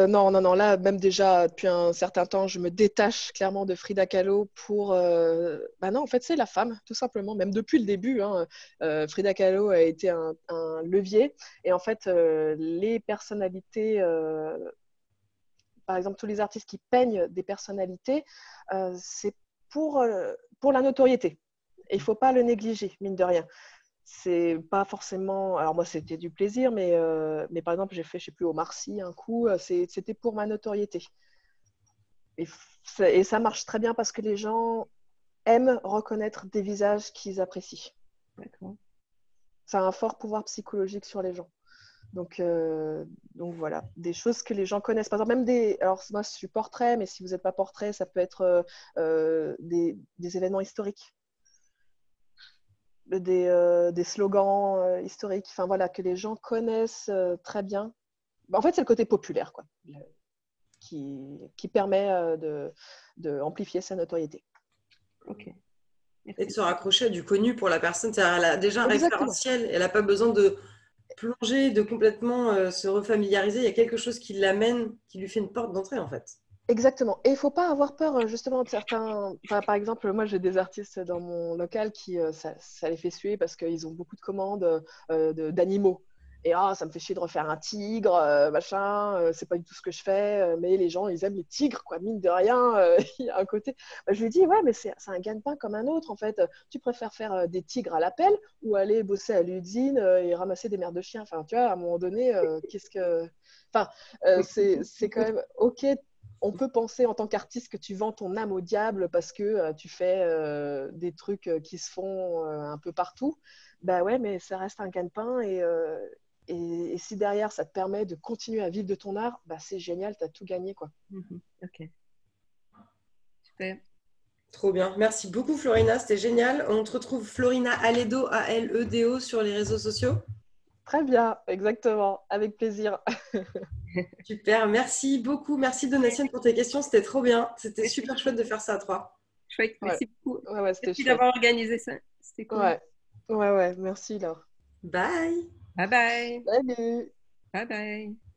non, non, non, là, même déjà, depuis un certain temps, je me détache clairement de Frida Kahlo pour... non, en fait, c'est la femme, tout simplement, même depuis le début. Hein, Frida Kahlo a été un levier. Et en fait, les personnalités, par exemple, tous les artistes qui peignent des personnalités, c'est pour la notoriété. Et il ne faut pas le négliger, mine de rien. C'est pas forcément. Alors, moi, c'était du plaisir, mais par exemple, j'ai fait, je sais plus, Omar Sy un coup, c'était pour ma notoriété. Et ça marche très bien parce que les gens aiment reconnaître des visages qu'ils apprécient. D'accord. Ça a un fort pouvoir psychologique sur les gens. Donc voilà, des choses que les gens connaissent. Par exemple, même alors moi je suis portrait, mais si vous n'êtes pas portrait, ça peut être des événements historiques, des slogans historiques, enfin voilà, que les gens connaissent très bien. En fait, c'est le côté populaire, quoi, qui permet de amplifier sa notoriété. Ok. Et de Merci. se raccrocher à du connu pour la personne. C'est-à-dire, elle a déjà un Exactement. référentiel. Elle n'a pas besoin de plonger, de complètement se refamiliariser. Il y a quelque chose qui l'amène, qui lui fait une porte d'entrée, en fait. Exactement. Et il ne faut pas avoir peur, justement, de certains. Enfin, par exemple, moi, j'ai des artistes dans mon local qui, ça les fait suer parce qu'ils ont beaucoup de commandes d'animaux. Et ça me fait chier de refaire un tigre, machin, c'est pas du tout ce que je fais, mais les gens, ils aiment les tigres, quoi, mine de rien, il y a un côté. Je lui dis, ouais, mais c'est un gagne-pain comme un autre, en fait. Tu préfères faire des tigres à l'appel ou aller bosser à l'usine et ramasser des mères de chiens. Enfin, tu vois, à un moment donné, qu'est-ce que. Enfin, c'est quand même OK. On peut penser en tant qu'artiste que tu vends ton âme au diable parce que tu fais des trucs qui se font un peu partout. Bah ouais, mais ça reste un gagne-pain Et si derrière, ça te permet de continuer à vivre de ton art, bah, c'est génial, tu as tout gagné, quoi. Ok. Super. Trop bien. Merci beaucoup, Florina. C'était génial. On te retrouve Florina Aledo, A-L-E-D-O, sur les réseaux sociaux. Très bien, exactement. Avec plaisir. Super. Merci beaucoup. Merci, Donatienne, pour tes questions. C'était trop bien. C'était super chouette de faire ça à trois. Chouette. Ouais. Merci beaucoup. Ouais, c'était Merci chouette. d'avoir organisé ça. C'était cool. Ouais. Merci, Laure. Bye. Bye bye. Salut. Bye bye.